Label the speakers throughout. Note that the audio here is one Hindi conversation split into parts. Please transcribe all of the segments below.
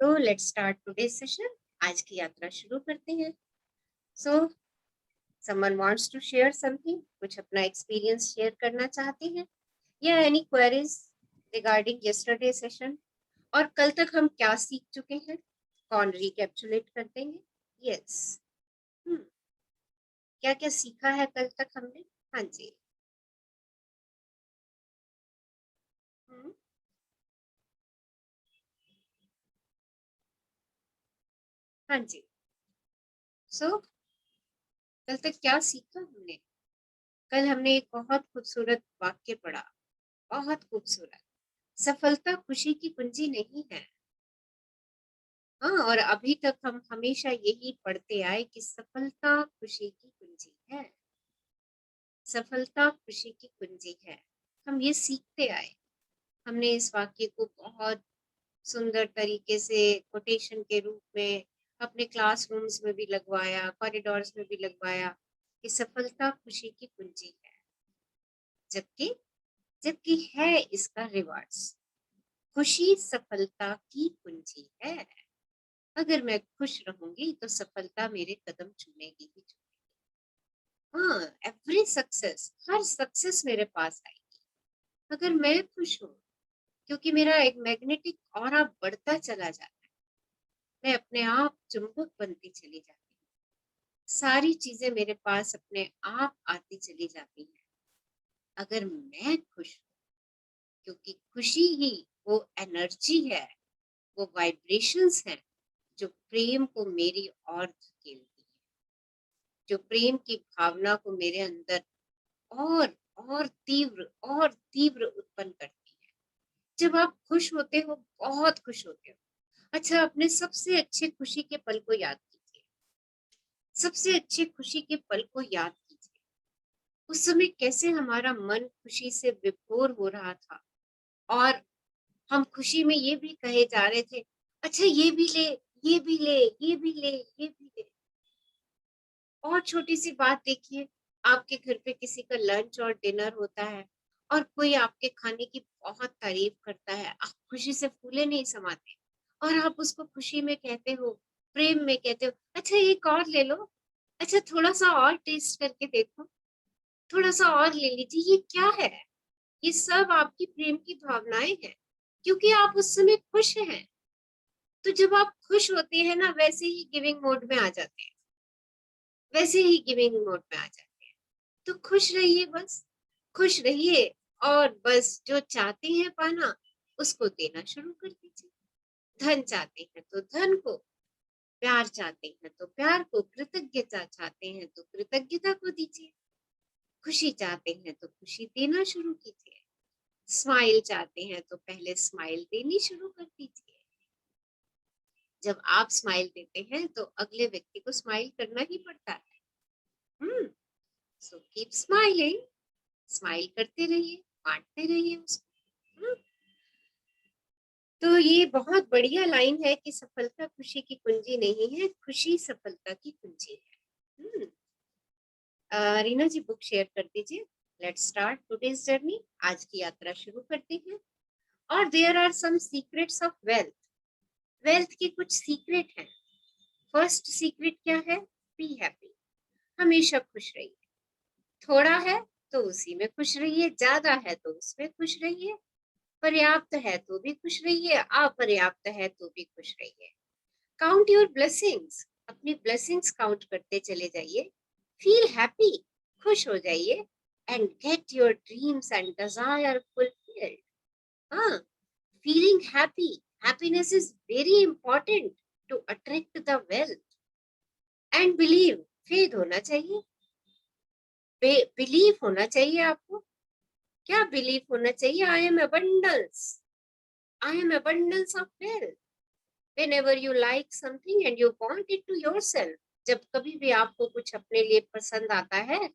Speaker 1: तो लेट्स स्टार्ट टुडेज सेशन। आज की यात्रा शुरू करते हैं। So someone wants to share something, कुछ अपना एक्सपीरियंस शेयर करना चाहते हैं या any queries regarding yesterday session और कल तक हम क्या सीख चुके हैं, कौन रिकैप्चुलेट कर देंगे। यस, क्या क्या सीखा है कल तक हमने। हाँ जी। हम्म, हाँ जी। सो कल तक क्या सीखा हमने। कल हमने एक बहुत खूबसूरत वाक्य पढ़ा, बहुत खूबसूरत। सफलता खुशी की कुंजी नहीं है। हाँ, और अभी तक हम हमेशा यही पढ़ते आए कि सफलता खुशी की कुंजी है। सफलता खुशी की कुंजी है। हम ये सीखते आए। हमने इस वाक्य को बहुत सुंदर तरीके से कोटेशन के रूप में अपने क्लासरूम्स में भी लगवाया, कॉरिडोर्स में भी लगवाया कि सफलता खुशी की कुंजी है। जबकि जबकि है इसका रिवर्स, खुशी सफलता की कुंजी है। अगर मैं खुश रहूंगी तो सफलता मेरे कदम चूमेगी ही चूमेगी। हाँ, एवरी सक्सेस, हर सक्सेस मेरे पास आएगी अगर मैं खुश हूँ, क्योंकि मेरा एक मैग्नेटिक ऑरा बढ़ता चला जाता है। मैं अपने आप चुंबक बनती चली जाती हूँ। सारी चीजें मेरे पास अपने आप आती चली जाती हैं अगर मैं खुश हूँ, क्योंकि खुशी ही वो एनर्जी है, वो वाइब्रेशंस है जो प्रेम को मेरी ओर धकेलती है, जो प्रेम की भावना को मेरे अंदर और और तीव्र उत्पन्न करती है। जब आप खुश होते हो, बहुत खुश होते हो, अच्छा, अपने सबसे अच्छे खुशी के पल को याद कीजिए। सबसे अच्छे खुशी के पल को याद कीजिए। उस समय कैसे हमारा मन खुशी से विभोर हो रहा था और हम खुशी में ये भी कहे जा रहे थे, अच्छा ये भी ले, ये भी ले, ये भी ले, ये भी ले। और छोटी सी बात देखिए, आपके घर पे किसी का लंच और डिनर होता है और कोई आपके खाने की बहुत तारीफ करता है, आप खुशी से फूले नहीं समाते और आप उसको खुशी में कहते हो, प्रेम में कहते हो, अच्छा एक और ले लो, अच्छा थोड़ा सा और टेस्ट करके देखो, थोड़ा सा और ले लीजिए। ये क्या है? ये सब आपकी प्रेम की भावनाएं हैं, क्योंकि आप उस समय खुश हैं। तो जब आप खुश होते हैं ना, वैसे ही गिविंग मोड में आ जाते हैं, वैसे ही गिविंग मोड में आ जाते हैं। तो खुश रहिए, बस खुश रहिए और बस जो चाहते हैं पाना, उसको देना शुरू कर दीजिए। धन चाहते हैं तो धन को, प्यार चाहते हैं तो प्यार को, कृतज्ञता चाहते हैं तो कृतज्ञता को दीजिए। खुशी चाहते हैं तो खुशी देना शुरू कीजिए। स्माइल चाहते हैं तो पहले स्माइल देनी शुरू कर दीजिए। जब आप स्माइल देते हैं तो अगले व्यक्ति को स्माइल करना ही पड़ता है। सो कीप स्माइलिंग, स्माइल करते रहिए, बांटते रहिए उसको। तो ये बहुत बढ़िया लाइन है कि सफलता खुशी की कुंजी नहीं है, खुशी सफलता की कुंजी है। रीना जी बुक शेयर कर दीजिए। Let's start today's journey. आज की यात्रा शुरू करते हैं। और there are some secrets of wealth. Wealth के कुछ सीक्रेट हैं। फर्स्ट सीक्रेट क्या है? Be happy. हमेशा खुश रहिए। थोड़ा है तो उसी में खुश रहिए, ज्यादा है तो उसमें खुश रहिए, पर्याप्त है तो भी खुश रहिए, अपर्याप्त है तो भी खुश रहिए। Count your blessings. अपनी ब्लेसिंग्स काउंट करते चले जाइए। फील हैप्पी, खुश हो जाइए। And get your dreams and desire fulfilled. हाँ, feeling happy, happiness is very important to attract the wealth. And believe, faith होना चाहिए, बिलीव होना चाहिए आपको। क्या बिलीव होना चाहिए? I am abundance, I am abundance of wealth. Whenever you like something and you want it to yourself, जब कभी भी आपको कुछ अपने लिए पसंद आता है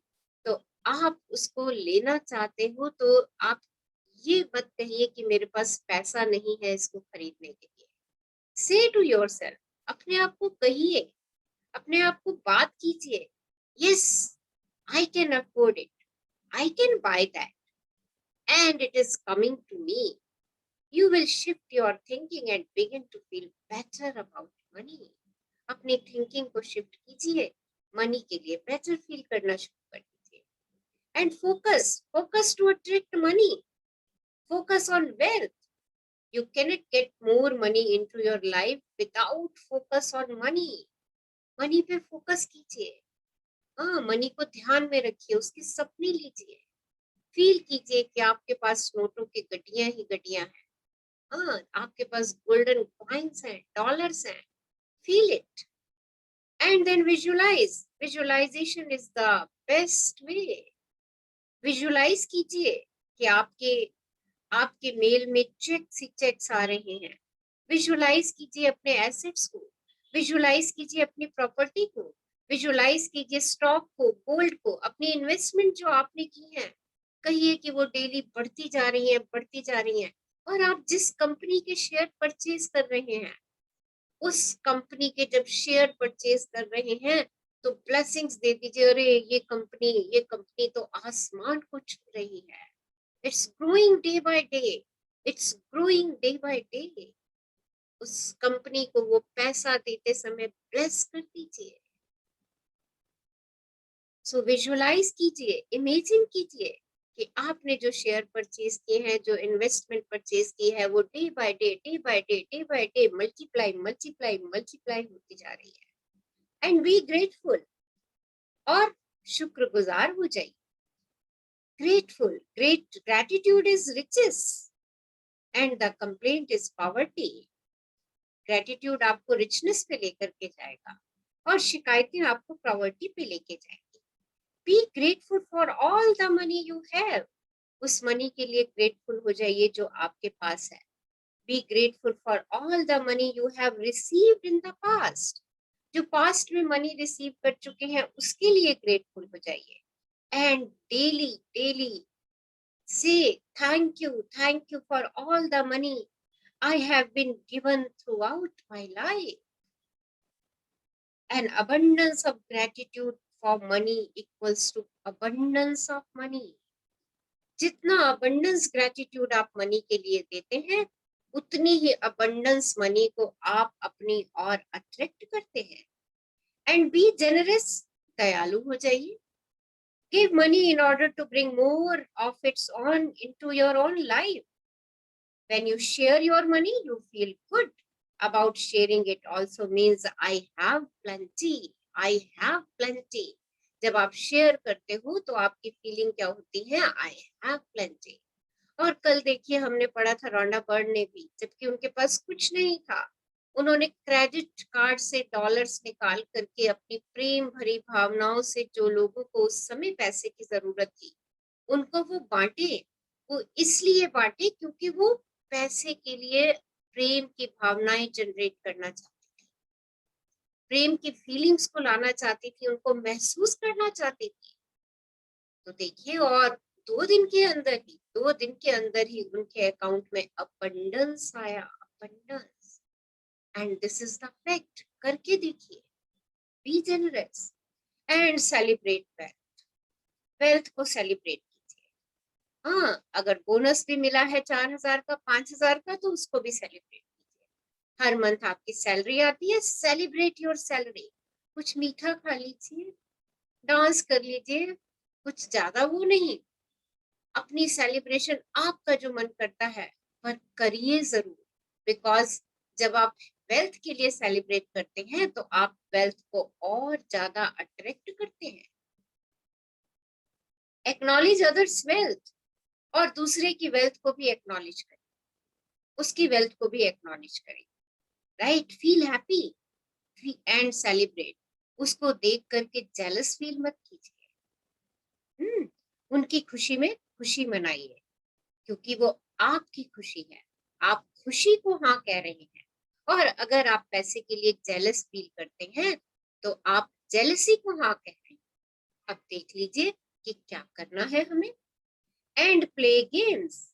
Speaker 1: तो आप उसको लेना चाहते हो, तो आप ये मत कहिए कि मेरे पास पैसा नहीं है इसको खरीदने के लिए। से टू योर सेल्फ, अपने आप को कहिए, अपने आप को बात कीजिए, yes I can afford it, I can buy that and it is coming to me. You will shift your thinking and begin to feel better about money. अपनी थिंकिंग को शिफ्ट कीजिए, मनी के लिए बेटर फील करना शुरू कर दीजिए. And focus to attract money, focus on wealth. You cannot get more money into your life without focus on money. Money पे फोकस कीजिए. हाँ, मनी को ध्यान में रखिए, उसके सपने लीजिए, फील कीजिए कि आपके पास नोटों की गड्डियां ही गड्डियां हैं. हाँ, आपके पास गोल्डन कॉइन्स हैं, डॉलर्स हैं. Feel it and then visualize. Visualization is the best way. Visualize कीजिए कि आपके आपके मेल में चेक्स ही चेक्स आ रहे हैं. विजुअलाइज कीजिए अपने एसेट्स को, विजुअलाइज कीजिए अपनी प्रॉपर्टी को, विजुअलाइज कीजिए स्टॉक को, गोल्ड को, अपनी इन्वेस्टमेंट जो आपने की है. कहिए कि वो डेली बढ़ती जा रही है, बढ़ती जा रही है. और आप जिस कंपनी के शेयर परचेज कर रहे हैं, उस कंपनी के जब शेयर परचेज कर रहे हैं तो ब्लेसिंग्स दे दीजिए. अरे ये कंपनी तो आसमान को छू रही है. It's growing day by day. It's growing day by day. उस कंपनी को वो पैसा देते समय ब्लेस कर दीजिए. सो विजुअलाइज कीजिए, इमेजिन कीजिए कि आपने जो शेयर परचेज किए हैं, जो इन्वेस्टमेंट परचेज की है, वो day by day day by day day by day multiply multiply multiply होती जा रही है. एंड बी ग्रेटफुल, और शुक्रगुजार हो जाइए. Grateful, great gratitude is riches and the complaint is poverty. Gratitude आपको रिचनेस पे लेकर के जाएगा और शिकायतें आपको पॉवर्टी पे लेके जाएंगी. Be grateful for all the money you have. उस मनी के लिए ग्रेटफुल हो जाइए जो आपके पास है. Be grateful for all the money you have received in the past. जो पास्ट में मनी रिसीव कर चुके हैं उसके लिए ग्रेटफुल हो जाइए. And daily daily say thank you for all the money I have been given throughout my life. An abundance of gratitude for money equals to abundance of money. जितना abundance gratitude आप मनी के लिए देते हैं, उतनी ही abundance मनी को आप अपनी ओर अट्रैक्ट करते हैं. And be generous, दयालु हो जाइए. Give money in order to bring more of its own into your own life. When you share your money, you feel good about sharing. It also means I have plenty. I have plenty. जब आप शेयर करते हो तो आपकी फीलिंग क्या होती है? I have plenty. और कल देखिए हमने पढ़ा था रोंडा बर्ड ने भी, जबकि उनके पास कुछ नहीं था, उन्होंने क्रेडिट कार्ड से डॉलर्स निकाल करके अपनी प्रेम भरी भावनाओं से जो लोगों को उस समय पैसे की जरूरत थी उनको वो बांटे. वो इसलिए बांटे क्योंकि वो पैसे के लिए प्रेम की भावनाएं जनरेट करना चाहती थी, प्रेम की फीलिंग्स को लाना चाहती थी, उनको महसूस करना चाहती थी. तो देखिए, और 2 दिन के अंदर ही उनके अकाउंट में अबंडेंस आया. Abundance. And this is the fact. करके देखिए. Be generous and celebrate wealth. Wealth को सेलिब्रेट कीजिए. हाँ, अगर बोनस भी मिला है 4,000 का, 5,000 का, तो उसको भी सेलिब्रेट कीजिए. हर मंथ आपकी सैलरी आती है, सेलिब्रेट योर सैलरी. कुछ मीठा खा लीजिए, डांस कर लीजिए, कुछ ज्यादा वो नहीं. अपनी सेलिब्रेशन आपका जो मन करता है पर करिए जरूर. बिकॉज जब आप वेल्थ के लिए सेलिब्रेट करते हैं तो आप वेल्थ को और ज्यादा अट्रैक्ट करते हैं. Acknowledge others wealth. और दूसरे की वेल्थ को भी एक्नॉलेज करें, उसकी वेल्थ को भी एक्नॉलेज करें. Right. Feel happy and celebrate. उसको देख करके जेलस फील मत कीजिए. उनकी खुशी में खुशी मनाइए क्योंकि वो आपकी खुशी है. आप खुशी को हाँ कह रहे हैं. और अगर आप पैसे के लिए जेलस फील करते हैं तो आप जेलसी को हाँ कह रहे हैं. अब देख लीजिए कि क्या करना है हमें. And play games.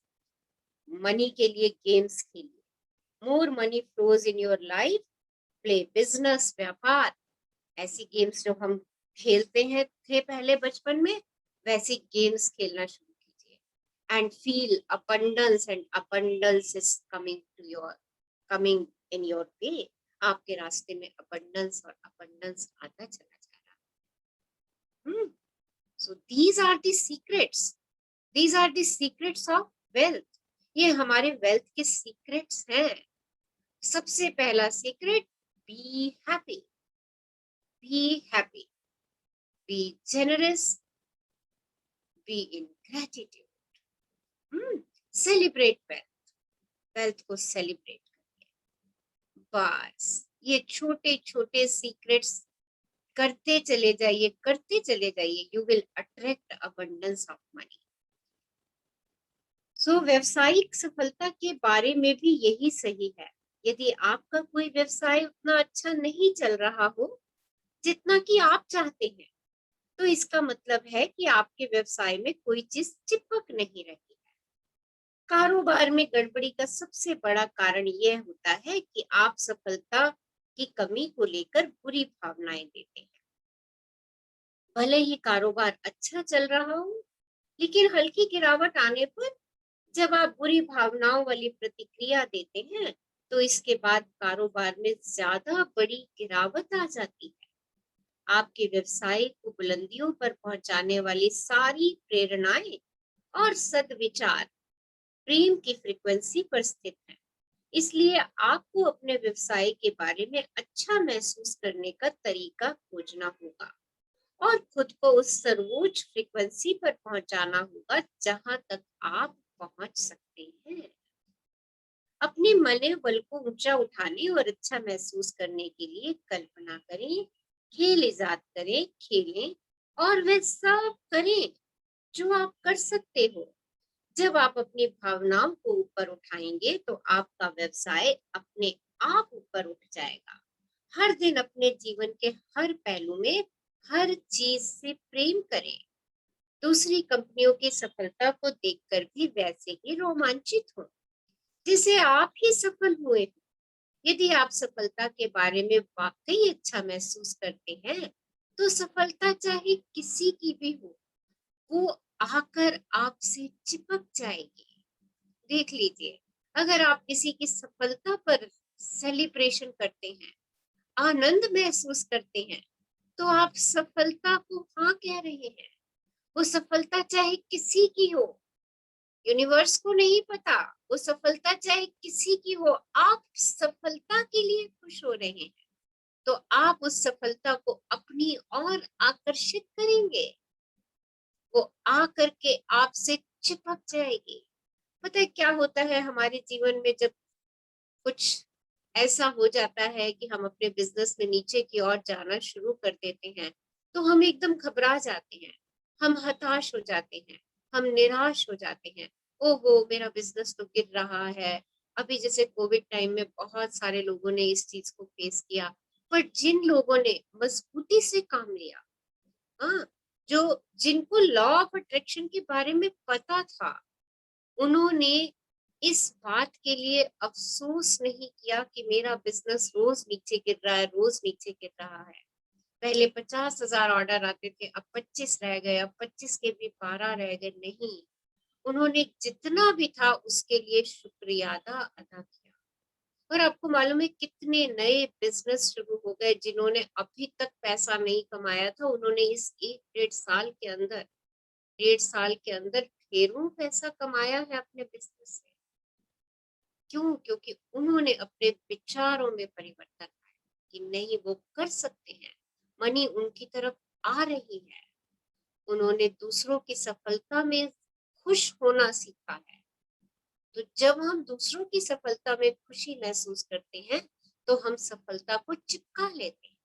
Speaker 1: मनी के लिए गेम्स खेलिए. More money flows in your life. Play business, व्यापार. ऐसी गेम्स जो हम खेलते हैं थे पहले बचपन में, वैसी गेम्स खेलना शुरू कीजिए. and feel abundance, and abundance is coming in your way. आपके रास्ते में abundance और abundance आता चला जा रहा है। So these are the secrets. These are the secrets of wealth. ये हमारे wealth के secrets हैं। सबसे पहला secret, be happy. Be happy. Be generous. Be in gratitude. Celebrate wealth. Wealth को celebrate करिए। बस ये छोटे छोटे secrets करते चले जाइए, you will attract abundance of money. So व्यवसायिक सफलता के बारे में भी यही सही है। यदि आपका कोई व्यवसाय उतना अच्छा नहीं चल रहा हो जितना कि आप चाहते हैं, तो इसका मतलब है कि आपके व्यवसाय में कोई चीज चिपक नहीं रही है। कारोबार में गड़बड़ी का सबसे बड़ा कारण यह होता है कि आप सफलता की कमी को लेकर बुरी भावनाएं देते हैं। भले ही कारोबार अच्छा चल रहा हो, लेकिन हल्की गिरावट आने पर जब आप बुरी भावनाओं वाली प्रतिक्रिया देते हैं, तो इसके बाद कारोबार में ज्यादा बड़ी गिरावट आ जाती है। आपके व्यवसाय को बुलंदियों पर पहुंचाने वाली सारी प्रेरणाएं और सद्विचार प्रेम की फ्रीक्वेंसी पर स्थित है। इसलिए आपको अपने व्यवसाय के बारे में अच्छा महसूस करने का तरीका खोजना होगा और खुद को उस सर्वोच्च फ्रीक्वेंसी पर पहुंचाना होगा जहां तक आप पहुंच सकते हैं। अपने मनोबल को ऊंचा उठाने और अच्छा महसूस करने के लिए कल्पना करें, खेल इजाद करें, खेलें और वे सब करें जो आप कर सकते हो। जब आप अपनी भावनाओं को ऊपर उठाएंगे तो आपका व्यवसाय अपने आप ऊपर उठ जाएगा। हर दिन अपने जीवन के हर पहलू में हर चीज से प्रेम करें। दूसरी कंपनियों की सफलता को देखकर भी वैसे ही रोमांचित हो जिसे आप ही सफल हुए हो। यदि आप सफलता के बारे में वाकई अच्छा महसूस करते हैं, तो सफलता चाहे किसी की भी हो, वो आकर आपसे चिपक जाएगी। देख लीजिए, अगर आप किसी की सफलता पर सेलिब्रेशन करते हैं, आनंद महसूस करते हैं, तो आप सफलता को हाँ कह रहे हैं। वो सफलता चाहे किसी की हो, यूनिवर्स को नहीं पता, वो सफलता चाहे किसी की हो, आप सफलता के लिए खुश हो रहे हैं, तो आप उस सफलता को अपनी ओर आकर्षित करेंगे। वो आकर के आपसे चिपक जाएगी। पता है क्या होता है हमारे जीवन में, जब कुछ ऐसा हो जाता है कि हम अपने बिजनेस में नीचे की ओर जाना शुरू कर देते हैं, तो हम एकदम घबरा जाते हैं, हम हताश हो जाते हैं, हम निराश हो जाते हैं। ओहो, मेरा बिजनेस तो गिर रहा है। अभी जैसे कोविड टाइम में बहुत सारे लोगों ने इस चीज को फेस किया, पर जिन लोगों ने मजबूती से काम लिया, हाँ, जो जिनको लॉ ऑफ अट्रैक्शन के बारे में पता था, उन्होंने इस बात के लिए अफसोस नहीं किया कि मेरा बिजनेस रोज नीचे गिर रहा है, रोज नीचे गिर रहा है। पहले 50,000 ऑर्डर आते थे, अब 25 रह गए, अब 25 के भी 12 रह गए। नहीं, उन्होंने जितना भी था उसके लिए शुक्रिया अदा किया। और आपको मालूम है कितने नए बिजनेस शुरू हो गए जिन्होंने अभी तक पैसा नहीं कमाया था, उन्होंने इस 1-1.5 साल के अंदर ढेरों पैसा कमाया है अपने बिजनेस से। क्यों? क्योंकि उन्होंने अपने विचारों में परिवर्तन आया कि नहीं, वो कर सकते हैं, मनी उनकी तरफ आ रही है। उन्होंने दूसरों की सफलता में खुश होना सीखा है। तो जब हम दूसरों की सफलता में खुशी महसूस करते हैं, तो हम सफलता को चिपका लेते हैं,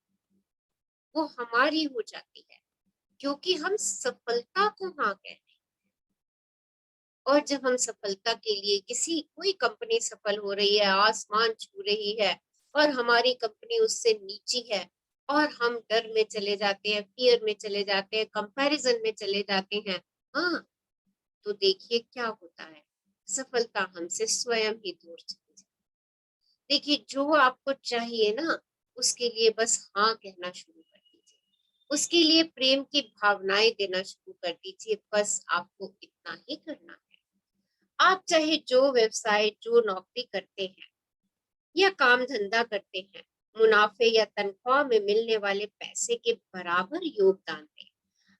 Speaker 1: वो हमारी हो जाती है, क्योंकि हम सफलता को हाँ कहते हैं। और जब हम सफलता के लिए कोई कंपनी सफल हो रही है, आसमान छू रही है, और हमारी कंपनी उससे नीची है, और हम डर में चले जाते हैं, फियर में चले जाते हैं, कंपैरिजन में चले जाते हैं, हाँ, तो देखिए क्या होता है, सफलता हमसे स्वयं ही दूर चली जाती है। देखिए, जो आपको चाहिए ना, उसके लिए बस हाँ कहना शुरू कर दीजिए, उसके लिए प्रेम की भावनाएं देना शुरू कर दीजिए। बस आपको इतना ही करना है। आप चाहे जो व्यवसाय, जो नौकरी करते हैं या काम धंधा करते हैं, मुनाफे या तनख्वाह में मिलने वाले पैसे के बराबर योगदान दें।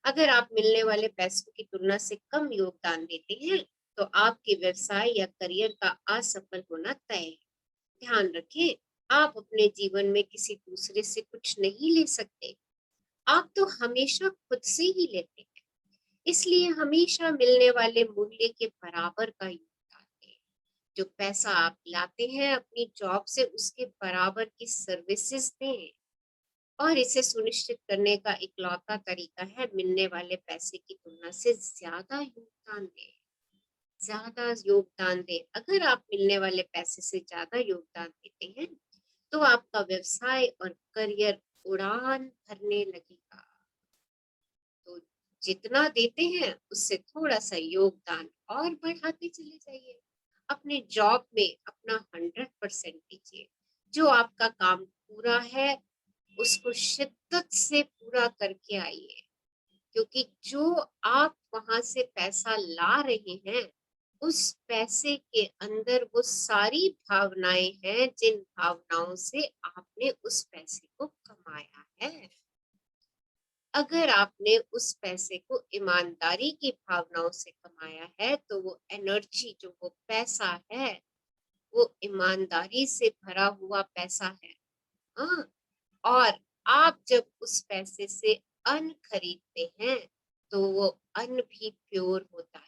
Speaker 1: अगर आप मिलने वाले पैसों की तुलना से कम योगदान देते हैं, तो आपके व्यवसाय या करियर का असफल होना तय है। ध्यान रखें, आप अपने जीवन में किसी दूसरे से कुछ नहीं ले सकते। आप तो हमेशा खुद से ही लेते हैं। इसलिए हमेशा मिलने वाले मूल्य के बराबर का योगदान दें। जो पैसा आप लाते हैं अपनी जॉब से, उसके बराबर की सर्विसेज दें। और इसे सुनिश्चित करने का इकलौता तरीका है मिलने वाले पैसे की तुलना से ज्यादा योगदान दें। ज्यादा योगदान दें। अगर आप मिलने वाले पैसे से ज्यादा योगदान देते हैं, तो आपका व्यवसाय और करियर उड़ान भरने लगेगा। तो जितना देते हैं उससे थोड़ा सा योगदान और बढ़ाते चले जाइए। अपने जॉब में अपना 100% दीजिए। जो आपका काम पूरा है उसको शिद्दत से पूरा करके आइए, क्योंकि जो आप वहां से पैसा ला रहे हैं, उस पैसे के अंदर वो सारी भावनाएं हैं जिन भावनाओं से आपने उस पैसे को कमाया है। अगर आपने उस पैसे को ईमानदारी की भावनाओं से कमाया है, तो वो एनर्जी, जो वो पैसा है, वो ईमानदारी से भरा हुआ पैसा है। हाँ, और आप जब उस पैसे से अन्न खरीदते हैं, तो वो अन्न भी प्योर होता है।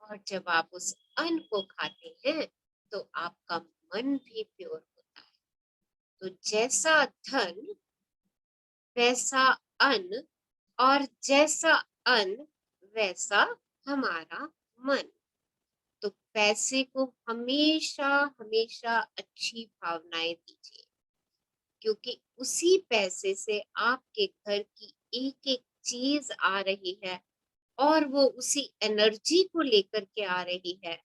Speaker 1: और जब आप उस अन्न को खाते हैं, तो आपका मन भी प्योर होता है। तो जैसा धन, वैसा अन्न, और जैसा अन्न वैसा हमारा मन। तो पैसे को हमेशा हमेशा अच्छी भावनाएं दीजिए, क्योंकि उसी पैसे से आपके घर की एक एक चीज आ रही है, और वो उसी एनर्जी को लेकर के आ रही है,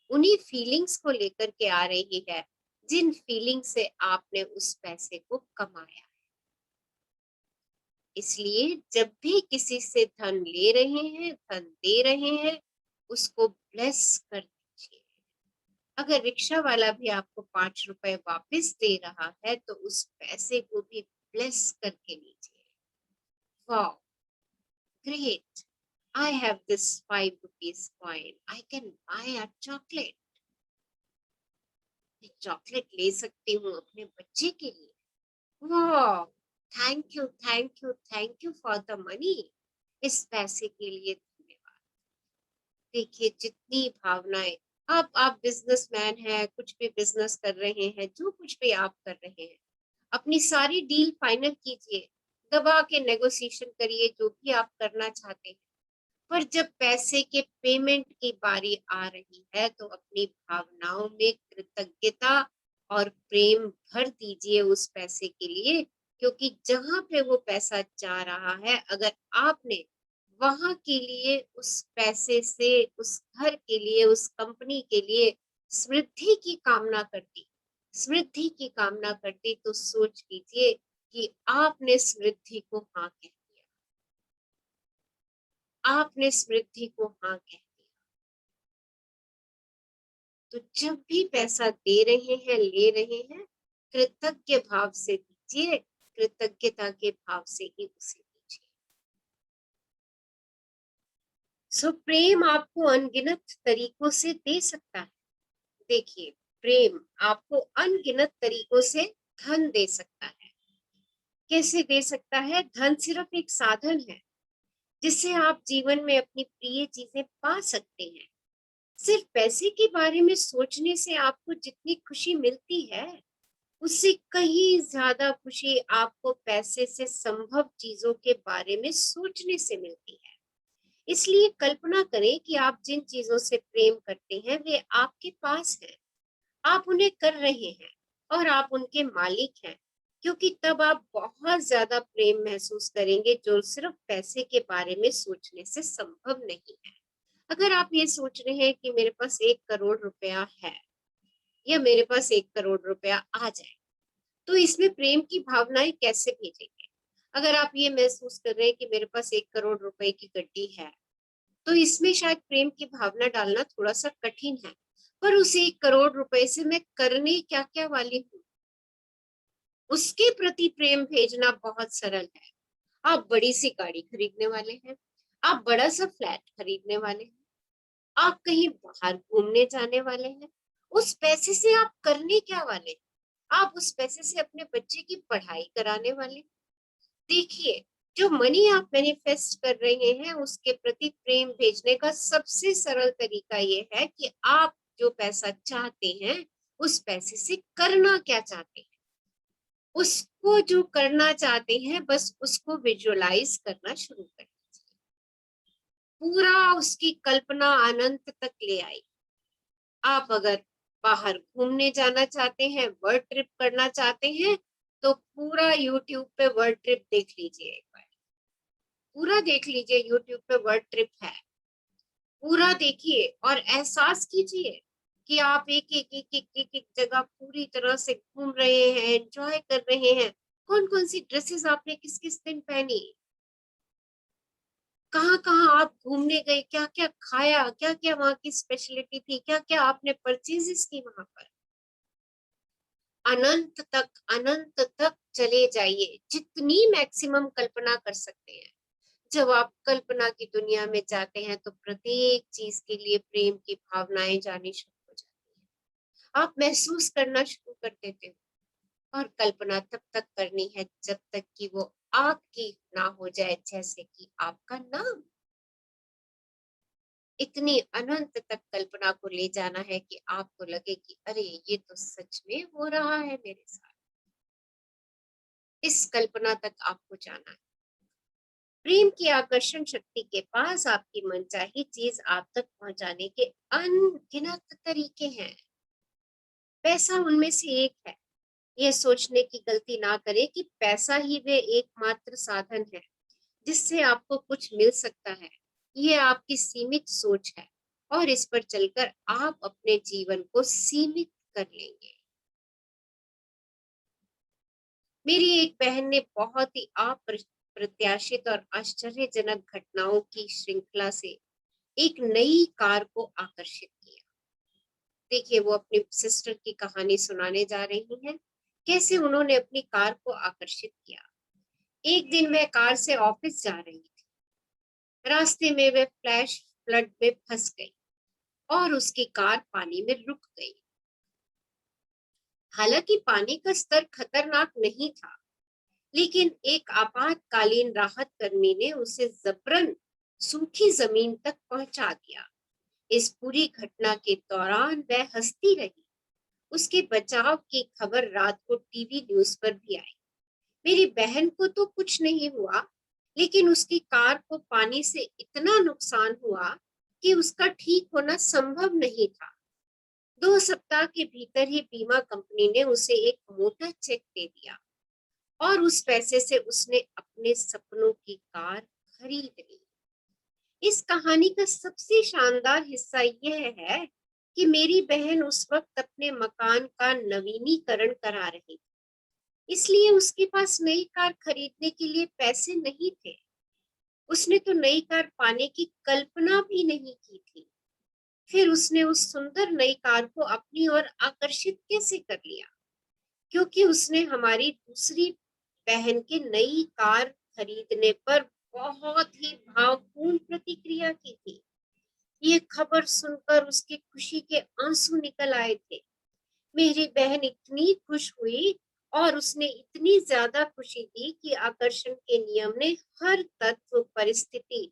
Speaker 1: उन्हीं फीलिंग्स को लेकर के आ रही है, जिन फीलिंग से आपने उस पैसे को कमाया। इसलिए जब भी किसी से धन ले रहे हैं, धन दे रहे हैं, उसको ब्लेस कर दीजिए। अगर रिक्शा वाला भी आपको 5 रुपए वापस दे रहा है, तो उस पैसे को भी ब्लेस करके लीजिए। वाह, great! I have this 5 rupees coin. I can buy a chocolate. मैं चॉकलेट ले सकती हूँ अपने बच्चे के लिए। वाह! Thank you, thank you, thank you for the money. इस पैसे के लिए धन्यवाद। देखिए जितनी भावनाएं, आप बिजनेसमैन हैं, कुछ भी बिजनेस कर रहे हैं, जो कुछ भी आप कर रहे हैं, अपनी सारी डील फाइनल कीजिए, दबा के नेगोशिएशन करिए जो भी आप करना चाहते हैं। पर जब पैसे के पेमेंट की बारी आ रही है, तो अपनी भावनाओं में कृतज्ञता और प्रेम भर दीजिए उस पैसे के लिए, क्योंकि जहां पे वो पैसा जा रहा है, अगर आपने वहां के लिए उस पैसे से, उस घर के लिए, उस कंपनी के लिए समृद्धि की कामना करती, समृद्धि की कामना करती, तो सोच लीजिए कि आपने समृद्धि को हाँ कह दिया। आपने समृद्धि को हाँ कह दिया। तो जब भी पैसा दे रहे हैं, ले रहे हैं, कृतज्ञ भाव से दीजिए, कृतज्ञता के भाव से ही उसे दीजिए। सो प्रेम आपको अनगिनत तरीकों से दे सकता है। देखिए, प्रेम आपको अनगिनत तरीकों से धन दे सकता है। कैसे दे सकता है? धन सिर्फ एक साधन है जिससे आप जीवन में अपनी प्रिय चीजें पा सकते हैं। सिर्फ पैसे के बारे में सोचने से आपको जितनी खुशी मिलती है, उससे कहीं ज्यादा खुशी आपको पैसे से संभव चीजों के बारे में सोचने से मिलती है। इसलिए कल्पना करें कि आप जिन चीजों से प्रेम करते हैं वे आपके पास हैं, आप उन्हें कर रहे हैं, और आप उनके मालिक हैं, क्योंकि तब आप बहुत ज्यादा प्रेम महसूस करेंगे, जो सिर्फ पैसे के बारे में सोचने से संभव नहीं है। अगर आप ये सोच रहे हैं कि मेरे पास 1 करोड़ रुपया है, या मेरे पास 1 करोड़ रुपया आ जाए, तो इसमें प्रेम की भावनाएं कैसे भेजेंगे? अगर आप ये महसूस कर रहे हैं कि मेरे पास 1 करोड़ रुपए की गड्डी है, तो इसमें शायद प्रेम की भावना डालना थोड़ा सा कठिन है, पर उस 1 करोड़ रुपए से मैं करने क्या क्या वाली हूँ, उसके प्रति प्रेम भेजना बहुत सरल है। आप बड़ी सी गाड़ी खरीदने वाले हैं, आप बड़ा सा फ्लैट खरीदने वाले हैं, आप कहीं बाहर घूमने जाने वाले हैं, उस पैसे से आप करने क्या वाले हैं? आप उस पैसे से अपने बच्चे की पढ़ाई कराने वाले। देखिए, जो मनी आप मैनिफेस्ट कर रहे हैं उसके प्रति प्रेम भेजने का सबसे सरल तरीका ये है कि आप जो पैसा चाहते हैं उस पैसे से करना क्या चाहते हैं। उसको जो करना चाहते हैं बस उसको विजुअलाइज करना शुरू कर दीजिए। पूरा उसकी कल्पना अनंत तक ले आई। आप अगर बाहर घूमने जाना चाहते हैं, वर्ल्ड ट्रिप करना चाहते हैं, तो पूरा यूट्यूब पे वर्ल्ड ट्रिप देख लीजिए एक बार। पूरा देख लीजिए, यूट्यूब पे वर्ल्ड ट्रिप है, पूरा देखिए और एहसास कीजिए कि आप एक जगह पूरी तरह से घूम रहे हैं, एंजॉय कर रहे हैं। कौन कौन सी ड्रेसेस आपने किस किस दिन पहनी, कहाँ कहाँ आप घूमने गए, क्या क्या खाया, क्या क्या वहां की स्पेशलिटी थी, क्या क्या आपने परचेजेस की वहां पर। अनंत तक चले जाइए, जितनी मैक्सिमम कल्पना कर सकते हैं। जब आप कल्पना की दुनिया में जाते हैं तो प्रत्येक चीज के लिए प्रेम की भावनाएं जानी शुरू हो जाती है। आप महसूस करना शुरू कर देते हो। और कल्पना तब तक करनी है जब तक कि वो आपकी ना हो जाए, जैसे कि आपका नाम। इतनी अनंत तक कल्पना को ले जाना है कि आपको लगे कि अरे ये तो सच में हो रहा है मेरे साथ। इस कल्पना तक आपको जाना है। प्रेम की आकर्षण शक्ति के पास आपकी मनचाही चीज आप तक पहुंचाने के अनगिनत तरीके हैं। पैसा उनमें से एक है। यह सोचने की गलती ना करें कि पैसा ही वे एकमात्र साधन है जिससे आपको कुछ मिल सकता है। यह आपकी सीमित सोच है और इस पर चलकर आप अपने जीवन को सीमित कर लेंगे। मेरी एक बहन ने बहुत ही अप्रत्याशित और आश्चर्यजनक घटनाओं की श्रृंखला से एक नई कार को आकर्षित किया। देखिए, वो अपनी सिस्टर की कहानी सुनाने जा रही हैं, कैसे उन्होंने अपनी कार को आकर्षित किया। एक दिन वह कार से ऑफिस जा रही थी। रास्ते में वह फ्लैश फ्लड में फंस गई और उसकी कार पानी में रुक गई। हालांकि पानी का स्तर खतरनाक नहीं था, लेकिन एक आपातकालीन राहत कर्मी ने उसे जबरन सूखी जमीन तक पहुंचा दिया। इस पूरी घटना के दौरान वह हंसती रही। उसके बचाव की खबर रात को टीवी न्यूज पर भी आई। मेरी बहन को तो कुछ नहीं हुआ, लेकिन उसकी कार को पानी से इतना नुकसान हुआ कि उसका ठीक होना संभव नहीं था। 2 सप्ताह के भीतर ही बीमा कंपनी ने उसे एक मोटा चेक दे दिया और उस पैसे से उसने अपने सपनों की कार खरीद ली। इस कहानी का सबसे शानदार हिस्सा यह है कि मेरी बहन उस वक्त अपने मकान का नवीनीकरण करा रही थी, इसलिए उसके पास नई कार खरीदने के लिए पैसे नहीं थे। उसने तो नई कार पाने की कल्पना भी नहीं की थी। फिर उसने उस सुंदर नई कार को अपनी ओर आकर्षित कैसे कर लिया? क्योंकि उसने हमारी दूसरी बहन के नई कार खरीदने पर बहुत ही भावपूर्ण प्रतिक्रिया की थी। ये खबर सुनकर उसकी खुशी के आंसू निकल आए थे। मेरी बहन इतनी खुश हुई और उसने इतनी ज्यादा खुशी दी कि आकर्षण के नियम ने हर तत्व, परिस्थिति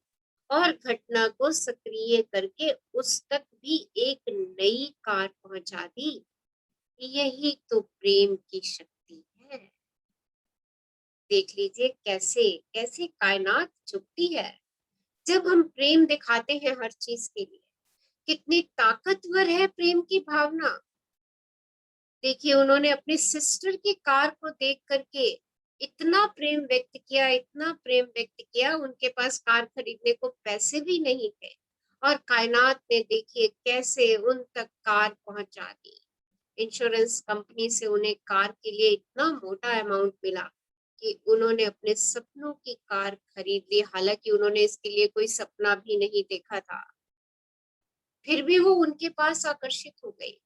Speaker 1: और घटना को सक्रिय करके उस तक भी एक नई कार पहुंचा दी। यही तो प्रेम की शक्ति है। देख लीजिए कैसे कैसे कायनात झुकती है जब हम प्रेम दिखाते हैं हर चीज के लिए। कितनी ताकतवर है प्रेम की भावना। देखिए, उन्होंने अपनी सिस्टर की कार को देख करके इतना प्रेम व्यक्त किया, इतना प्रेम व्यक्त किया। उनके पास कार खरीदने को पैसे भी नहीं थे और कायनात ने देखिए कैसे उन तक कार पहुंचा दी। इंश्योरेंस कंपनी से उन्हें कार के लिए इतना मोटा अमाउंट मिला कि उन्होंने अपने सपनों की कार खरीद ली, हालांकि उन्होंने इसके लिए कोई सपना भी नहीं देखा था, फिर भी वो उनके पास आकर्षित हो गई।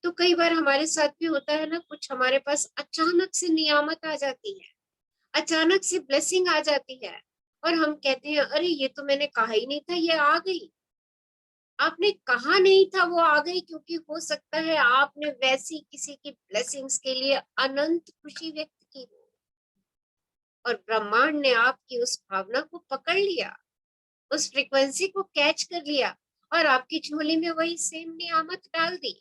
Speaker 1: तो कई बार हमारे साथ भी होता है ना, कुछ हमारे पास अचानक से नियामत आ जाती है, अचानक से ब्लेसिंग आ जाती है, और हम कहते हैं अरे ये तो मैंने कहा ही नहीं था, ये आ गई। आपने कहा नहीं था, वो आ गई, क्योंकि हो सकता है आपने वैसी किसी की ब्लेसिंग्स के लिए अनंत खुशी व्यक्त की हो, और ब्रह्मांड ने आपकी उस भावना को पकड़ लिया, उस फ्रीक्वेंसी को कैच कर लिया, और आपकी झोली में वही सेम नियामत डाल दी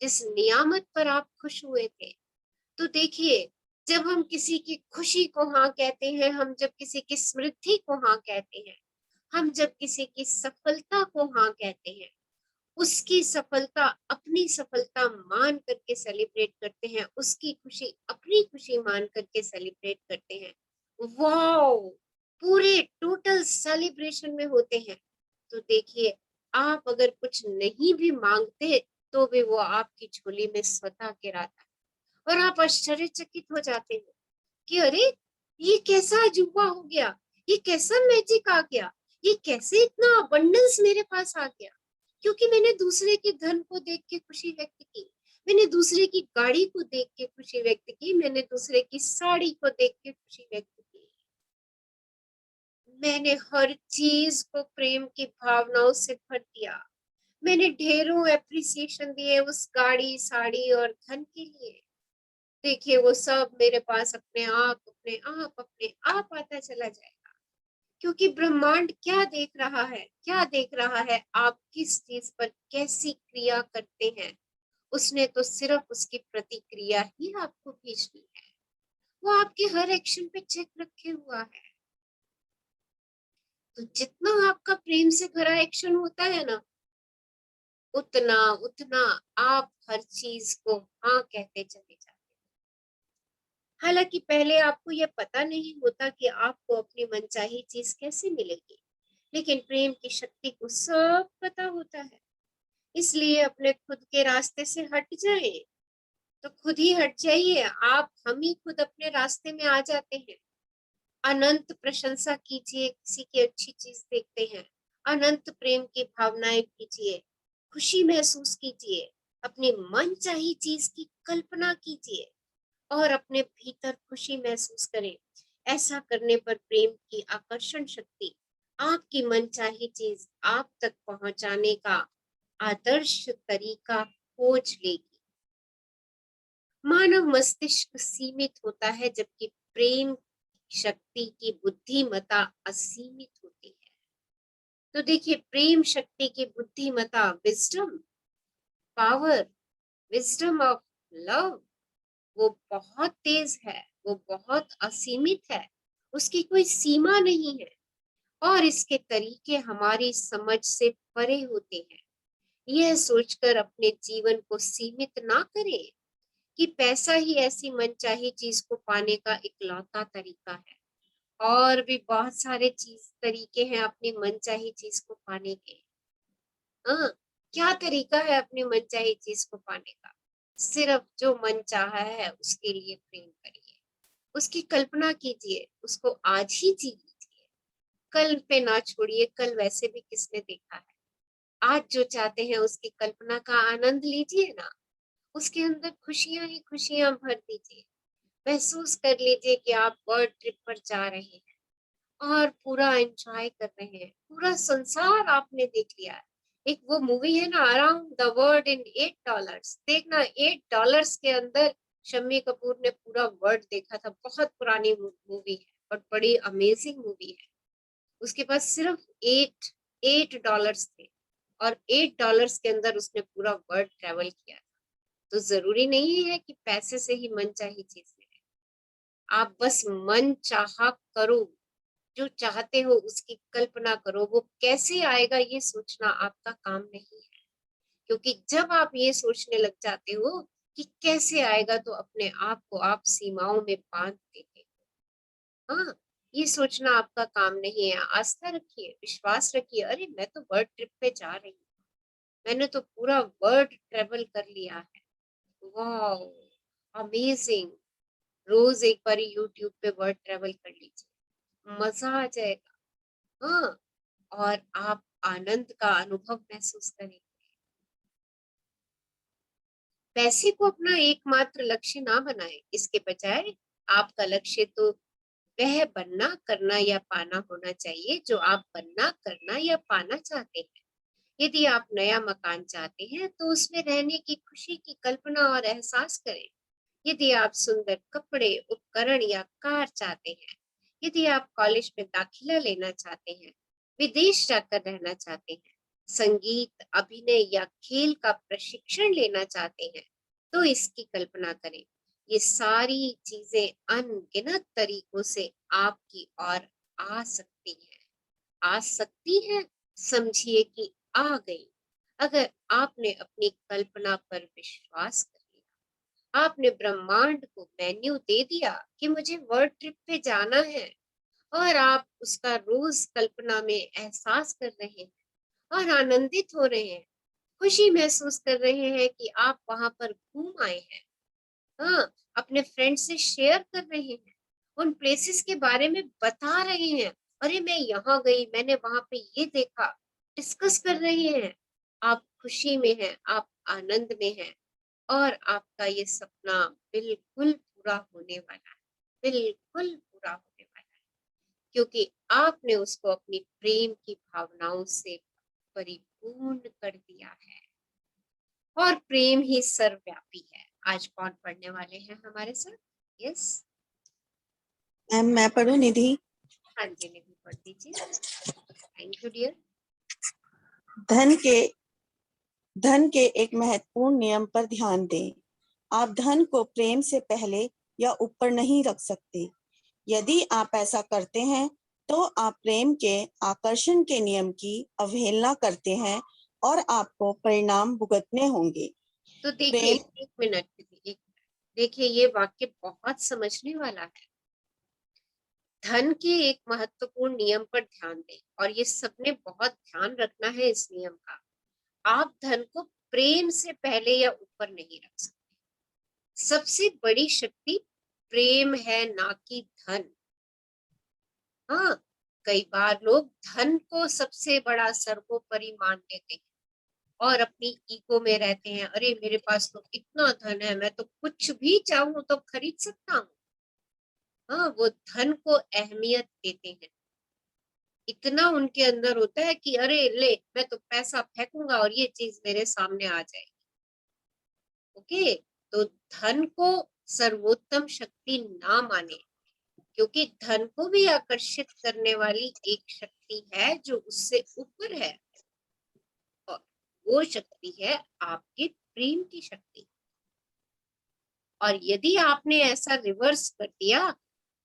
Speaker 1: जिस नियामत पर आप खुश हुए थे। तो देखिए, जब हम किसी की खुशी को हाँ कहते हैं, हम जब किसी की समृद्धि को हाँ कहते हैं, हम जब किसी की सफलता को हाँ कहते हैं, उसकी सफलता अपनी सफलता मान करके सेलिब्रेट करते हैं, उसकी खुशी अपनी खुशी मान करके सेलिब्रेट करते हैं, वाओ, पूरे टोटल सेलिब्रेशन में होते हैं। तो देखिए, आप अगर कुछ नहीं भी मांगते तो भी वो आपकी झोली में स्वतः गिराता है, और आप आश्चर्यचकित हो जाते हो कि अरे ये कैसा अजूबा हो गया, ये कैसा मैजिक आ गया, ये कैसे इतना अबंडेंस मेरे पास आ गया, क्योंकि मैंने दूसरे के धन को देख के खुशी व्यक्त की, मैंने दूसरे की गाड़ी को देख के खुशी व्यक्त की, मैंने दूसरे की साड़ी को देख के खुशी व्यक्त की, मैंने हर चीज को प्रेम की भावनाओं से भर दिया, मैंने ढेरों एप्रिसिएशन दिए उस गाड़ी, साड़ी और धन के लिए। देखिए, वो सब मेरे पास अपने आप अपने आप अपने आप आता चला जाएगा, क्योंकि ब्रह्मांड क्या देख रहा है, क्या देख रहा है, आप किस चीज पर कैसी क्रिया करते हैं, उसने तो सिर्फ उसकी प्रतिक्रिया ही आपको भेजनी है, वो आपके हर एक्शन पे चेक रखे हुआ है। तो जितना आपका प्रेम से भरा एक्शन होता है ना, उतना उतना आप हर चीज को हाँ कहते चले जाते हैं। हालांकि पहले आपको यह पता नहीं होता कि आपको अपनी मनचाही चीज कैसे मिलेगी, लेकिन प्रेम की शक्ति को सब पता होता है, इसलिए अपने खुद के रास्ते से हट जाए, तो खुद ही हट जाइए आप, हम ही खुद अपने रास्ते में आ जाते हैं। अनंत प्रशंसा कीजिए, किसी की अच्छी चीज देखते हैं, अनंत प्रेम की भावनाएं कीजिए, खुशी महसूस कीजिए, अपनी मन चाही चीज की कल्पना कीजिए, और अपने भीतर खुशी महसूस करें। ऐसा करने पर प्रेम की आकर्षण शक्ति आपकी मनचाही चीज आप तक पहुंचाने का आदर्श तरीका खोज लेगी। मानव मस्तिष्क सीमित होता है, जबकि प्रेम शक्ति की बुद्धिमत्ता असीमित होती है। तो देखिए, प्रेम शक्ति की बुद्धिमत्ता, wisdom power, wisdom of love, वो बहुत तेज है, वो बहुत असीमित है, उसकी कोई सीमा नहीं है, और इसके तरीके हमारी समझ से परे होते हैं। यह सोचकर अपने जीवन को सीमित ना करें कि पैसा ही ऐसी मनचाही चीज को पाने का इकलौता तरीका है, और भी बहुत सारे चीज तरीके हैं अपनी मनचाही चीज को पाने के। हाँ, क्या तरीका है अपनी मनचाही चीज को पाने का? सिर्फ जो मन चाहा है उसके लिए प्रेम करिए, उसकी कल्पना कीजिए, उसको आज ही जी लीजिए, कल पे ना छोड़िए, कल वैसे भी किसने देखा है। आज जो चाहते हैं उसकी कल्पना का आनंद लीजिए ना, उसके अंदर खुशियां ही खुशियां भर दीजिए, महसूस कर लीजिए कि आप वर्ल्ड ट्रिप पर जा रहे हैं और पूरा एंजॉय कर रहे हैं, पूरा संसार आपने देख लिया है। एक वो मूवी है ना, अराउंड द वर्ल्ड इन $8, देखना, $8 के अंदर शम्मी कपूर ने पूरा वर्ल्ड देखा था। बहुत पुरानी मूवी है, बट बड़ी अमेजिंग मूवी है। उसके पास सिर्फ एट एट डॉलर्स थे, और $8 के अंदर उसने पूरा वर्ल्ड ट्रेवल किया। तो जरूरी नहीं है कि पैसे से ही मन चाही चीज मिले, आप बस मन चाहा करो, जो चाहते हो उसकी कल्पना करो, वो कैसे आएगा ये सोचना आपका काम नहीं है, क्योंकि जब आप ये सोचने लग जाते हो कि कैसे आएगा, तो अपने आप को आप सीमाओं में बांध देते हो। हाँ, ये सोचना आपका काम नहीं है। आस्था रखिए, विश्वास रखिए, अरे मैं तो वर्ल्ड ट्रिप पे जा रही हूँ, मैंने तो पूरा वर्ल्ड ट्रेवल कर लिया है, वाह, अमेजिंग, रोज एक बार यूट्यूब पे वर्ड ट्रेवल कर लीजिए, मजा आ जाएगा। हाँ, और आप आनंद का अनुभव महसूस करेंगे। पैसे को अपना एकमात्र लक्ष्य ना बनाएं, इसके बजाय आपका लक्ष्य तो वह बनना, करना या पाना होना चाहिए जो आप बनना, करना या पाना चाहते हैं। यदि आप नया मकान चाहते हैं तो उसमें रहने की खुशी की कल्पना और एहसास करें। यदि आप सुंदर कपड़े, उपकरण या कार चाहते हैं, यदि आप कॉलेज में दाखिला लेना चाहते हैं, विदेश जाकर रहना चाहते हैं, संगीत, अभिनय या खेल का प्रशिक्षण लेना चाहते हैं, तो इसकी कल्पना करें। ये सारी चीजें अनगिनत तरीकों से आपकी ओर आ सकती हैं। आ सकती है, समझिए कि आ गई। अगर आपने अपनी कल्पना पर विश्वास कर लिया, आपने ब्रह्मांड को मेन्यू दे दिया कि मुझे वर्ल्ड ट्रिप पे जाना है, और आप उसका रोज कल्पना में एहसास कर रहे हैं और आनंदित हो रहे हैं, खुशी महसूस कर रहे हैं कि आप वहां पर घूम आए हैं। हाँ, अपने फ्रेंड से शेयर कर रहे हैं, उन प्लेसेस के बारे में बता रहे हैं, अरे मैं यहाँ गई, मैंने वहां पे ये देखा, डिस्कस कर रहे हैं। आप खुशी में हैं, आप आनंद में हैं, और आपका ये सपना बिल्कुल पूरा होने वाला है, बिल्कुल पूरा होने वाला है, क्योंकि आपने उसको अपनी प्रेम की भावनाओं से परिपूर्ण कर दिया है। और प्रेम ही सर्वव्यापी है। आज कौन पढ़ने वाले हैं हमारे साथ? यस,
Speaker 2: मैम मैं पढ़ूं निधि?
Speaker 1: हाँ जी, निधि पढ़ दीजिए। Thank you dear.
Speaker 2: धन के एक महत्वपूर्ण नियम पर ध्यान दें। आप धन को प्रेम से पहले या ऊपर नहीं रख सकते। यदि आप ऐसा करते हैं तो आप प्रेम के आकर्षण के नियम की अवहेलना करते हैं और आपको परिणाम भुगतने होंगे।
Speaker 1: तो देखिए,
Speaker 2: प्रेम
Speaker 1: एक मिनट दीजिए, देखिए ये वाक्य बहुत समझने वाला है। धन के एक महत्वपूर्ण नियम पर ध्यान दें, और ये सबने बहुत ध्यान रखना है इस नियम का। आप धन को प्रेम से पहले या ऊपर नहीं रख सकते। सबसे बड़ी शक्ति प्रेम है, ना कि धन। हाँ, कई बार लोग धन को सबसे बड़ा सर्वोपरि मान लेते हैं और अपनी ईगो में रहते हैं, अरे मेरे पास तो इतना धन है, मैं तो कुछ भी चाहूं तो खरीद सकता हूँ। हाँ, वो धन को अहमियत देते हैं। इतना उनके अंदर होता है कि अरे ले, मैं तो पैसा फेंकूंगा और ये चीज मेरे सामने आ जाएगी। ओके, तो धन को सर्वोत्तम शक्ति ना माने, क्योंकि धन को भी आकर्षित करने वाली एक शक्ति है जो उससे ऊपर है, और वो शक्ति है आपके प्रेम की शक्ति। और यदि आपने ऐसा रिवर्स कर दिया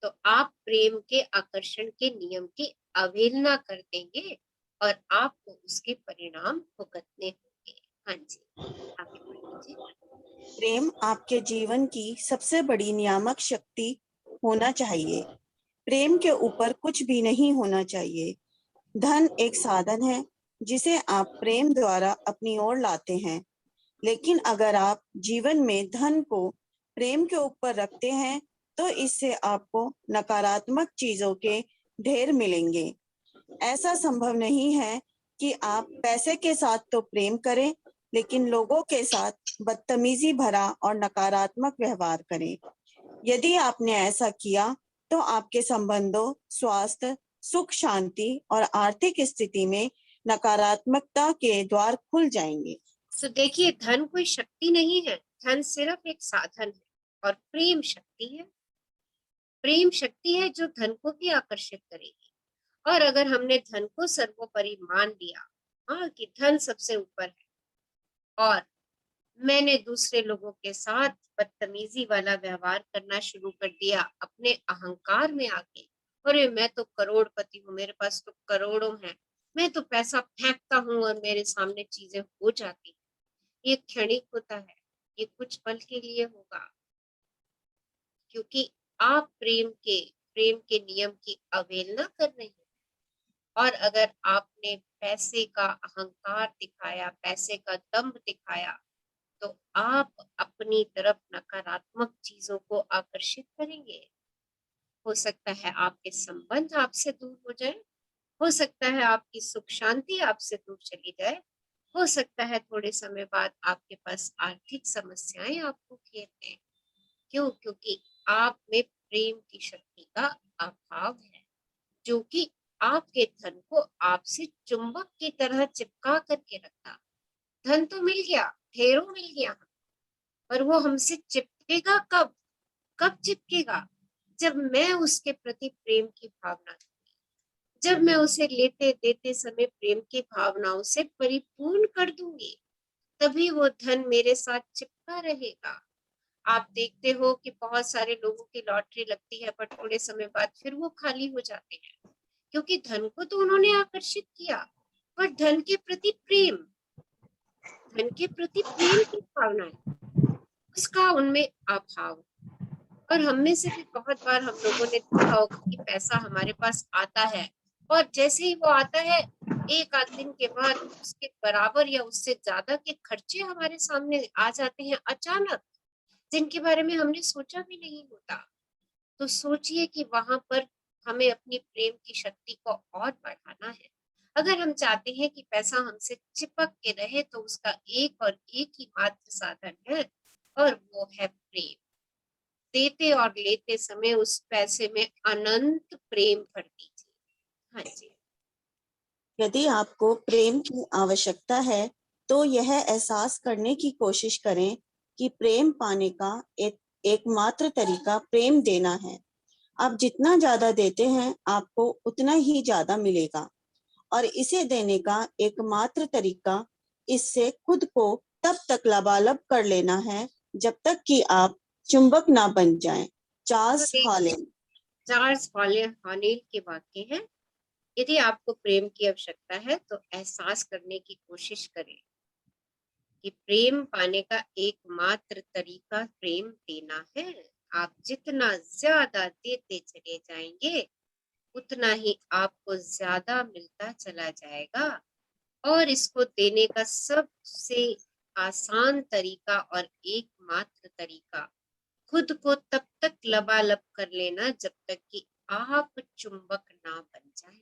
Speaker 1: तो आप प्रेम के आकर्षण के नियम की अवहेलना कर देंगे और आपको उसके परिणाम भुगतने होंगे। हाँ जी, आगे बढ़ लीजिए।
Speaker 2: प्रेम आपके जीवन की सबसे बड़ी नियामक शक्ति होना चाहिए। प्रेम के ऊपर कुछ भी नहीं होना चाहिए। धन एक साधन है जिसे आप प्रेम द्वारा अपनी ओर लाते हैं, लेकिन अगर आप जीवन में धन को प्रेम के ऊपर रखते हैं तो इससे आपको नकारात्मक चीजों के ढेर मिलेंगे। ऐसा संभव नहीं है कि आप पैसे के साथ तो प्रेम करें लेकिन लोगों के साथ बदतमीजी भरा और नकारात्मक व्यवहार करें। यदि आपने ऐसा किया तो आपके संबंधों, स्वास्थ्य, सुख शांति और आर्थिक स्थिति में नकारात्मकता के द्वार खुल जाएंगे।
Speaker 1: तो देखिए, धन कोई शक्ति नहीं है, धन सिर्फ एक साधन है, और प्रेम शक्ति है। प्रेम शक्ति है जो धन को भी आकर्षित करेगी। और अगर हमने धन को सर्वोपरि मान लिया, हाँ, कि धन सबसे ऊपर है, और मैंने दूसरे लोगों के साथ बदतमीजी वाला व्यवहार करना शुरू कर दिया अपने अहंकार में आके, अरे मैं तो करोड़पति हूँ, मेरे पास तो करोड़ों हैं, मैं तो पैसा फेंकता हूँ और मेरे सामने चीजें हो जाती हैं। ये क्षणिक होता है, ये कुछ पल के लिए होगा, क्योंकि आप प्रेम के नियम की अवहेलना कर रहे हैं। और अगर आपने पैसे का अहंकार दिखाया, पैसे का दंभ दिखाया, तो आप अपनी तरफ नकारात्मक चीजों को आकर्षित करेंगे। हो सकता है आपके संबंध आपसे दूर हो जाए, हो सकता है आपकी सुख शांति आपसे दूर चली जाए, हो सकता है थोड़े समय बाद आपके पास आर्थिक समस्याएं आपको घेर लें। क्यों? क्योंकि आप में प्रेम की शक्ति का अभाव है, जो कि आपके धन को आपसे चुंबक की तरह चिपका करके रखता। धन तो मिल गया, ढेरों मिल गया, पर वो हमसे चिपकेगा कब? कब चिपकेगा? जब मैं उसके प्रति प्रेम की भावना, जब मैं उसे लेते देते समय प्रेम की भावनाओं से परिपूर्ण कर दूंगी, तभी वो धन मेरे साथ चिपका रहेगा। आप देखते हो कि बहुत सारे लोगों की लॉटरी लगती है, पर थोड़े समय बाद फिर वो खाली हो जाते हैं, क्योंकि धन को तो उन्होंने आकर्षित किया, पर धन के प्रति प्रेम, धन के प्रति प्रेम की भावना है, उसका उनमें अभाव। और हम में से भी बहुत बार हम लोगों ने देखा होगा कि पैसा हमारे पास आता है, और जैसे ही वो आता है, एक आध दिन के बाद उसके बराबर या उससे ज्यादा के खर्चे हमारे सामने आ जाते हैं अचानक, जिनके बारे में हमने सोचा भी नहीं होता। तो सोचिए कि वहां पर हमें अपनी प्रेम की शक्ति को और बढ़ाना है। अगर हम चाहते हैं कि पैसा हमसे चिपक के रहे, तो उसका एक और एक ही मात्र साधन है, और वो है प्रेम। देते और लेते समय उस पैसे में अनंत प्रेम भर दीजिए। हाँ जी।
Speaker 2: यदि आपको प्रेम की आवश्यकता है, तो यह एहसास करने की कोशिश करें कि प्रेम पाने का एकमात्र तरीका प्रेम देना है। आप जितना ज्यादा देते हैं, आपको उतना ही ज्यादा मिलेगा, और इसे देने का एकमात्र तरीका इससे खुद को तब तक लबालब कर लेना है जब तक कि आप चुंबक ना बन जाएं।
Speaker 1: तो
Speaker 2: चार्ल्स
Speaker 1: देखिए,
Speaker 2: हॉलन।
Speaker 1: चार्ल्स हॉनेल के वाक्य हैं, यदि आपको प्रेम की आवश्यकता है तो एहसास करने की कोशिश करें कि प्रेम पाने का एकमात्र तरीका प्रेम देना है। आप जितना ज्यादा देते चले जाएंगे, उतना ही आपको ज्यादा मिलता चला जाएगा। और इसको देने का सबसे आसान तरीका और एकमात्र तरीका, खुद को तब तक लबालब कर लेना जब तक कि आप चुंबक ना बन जाए।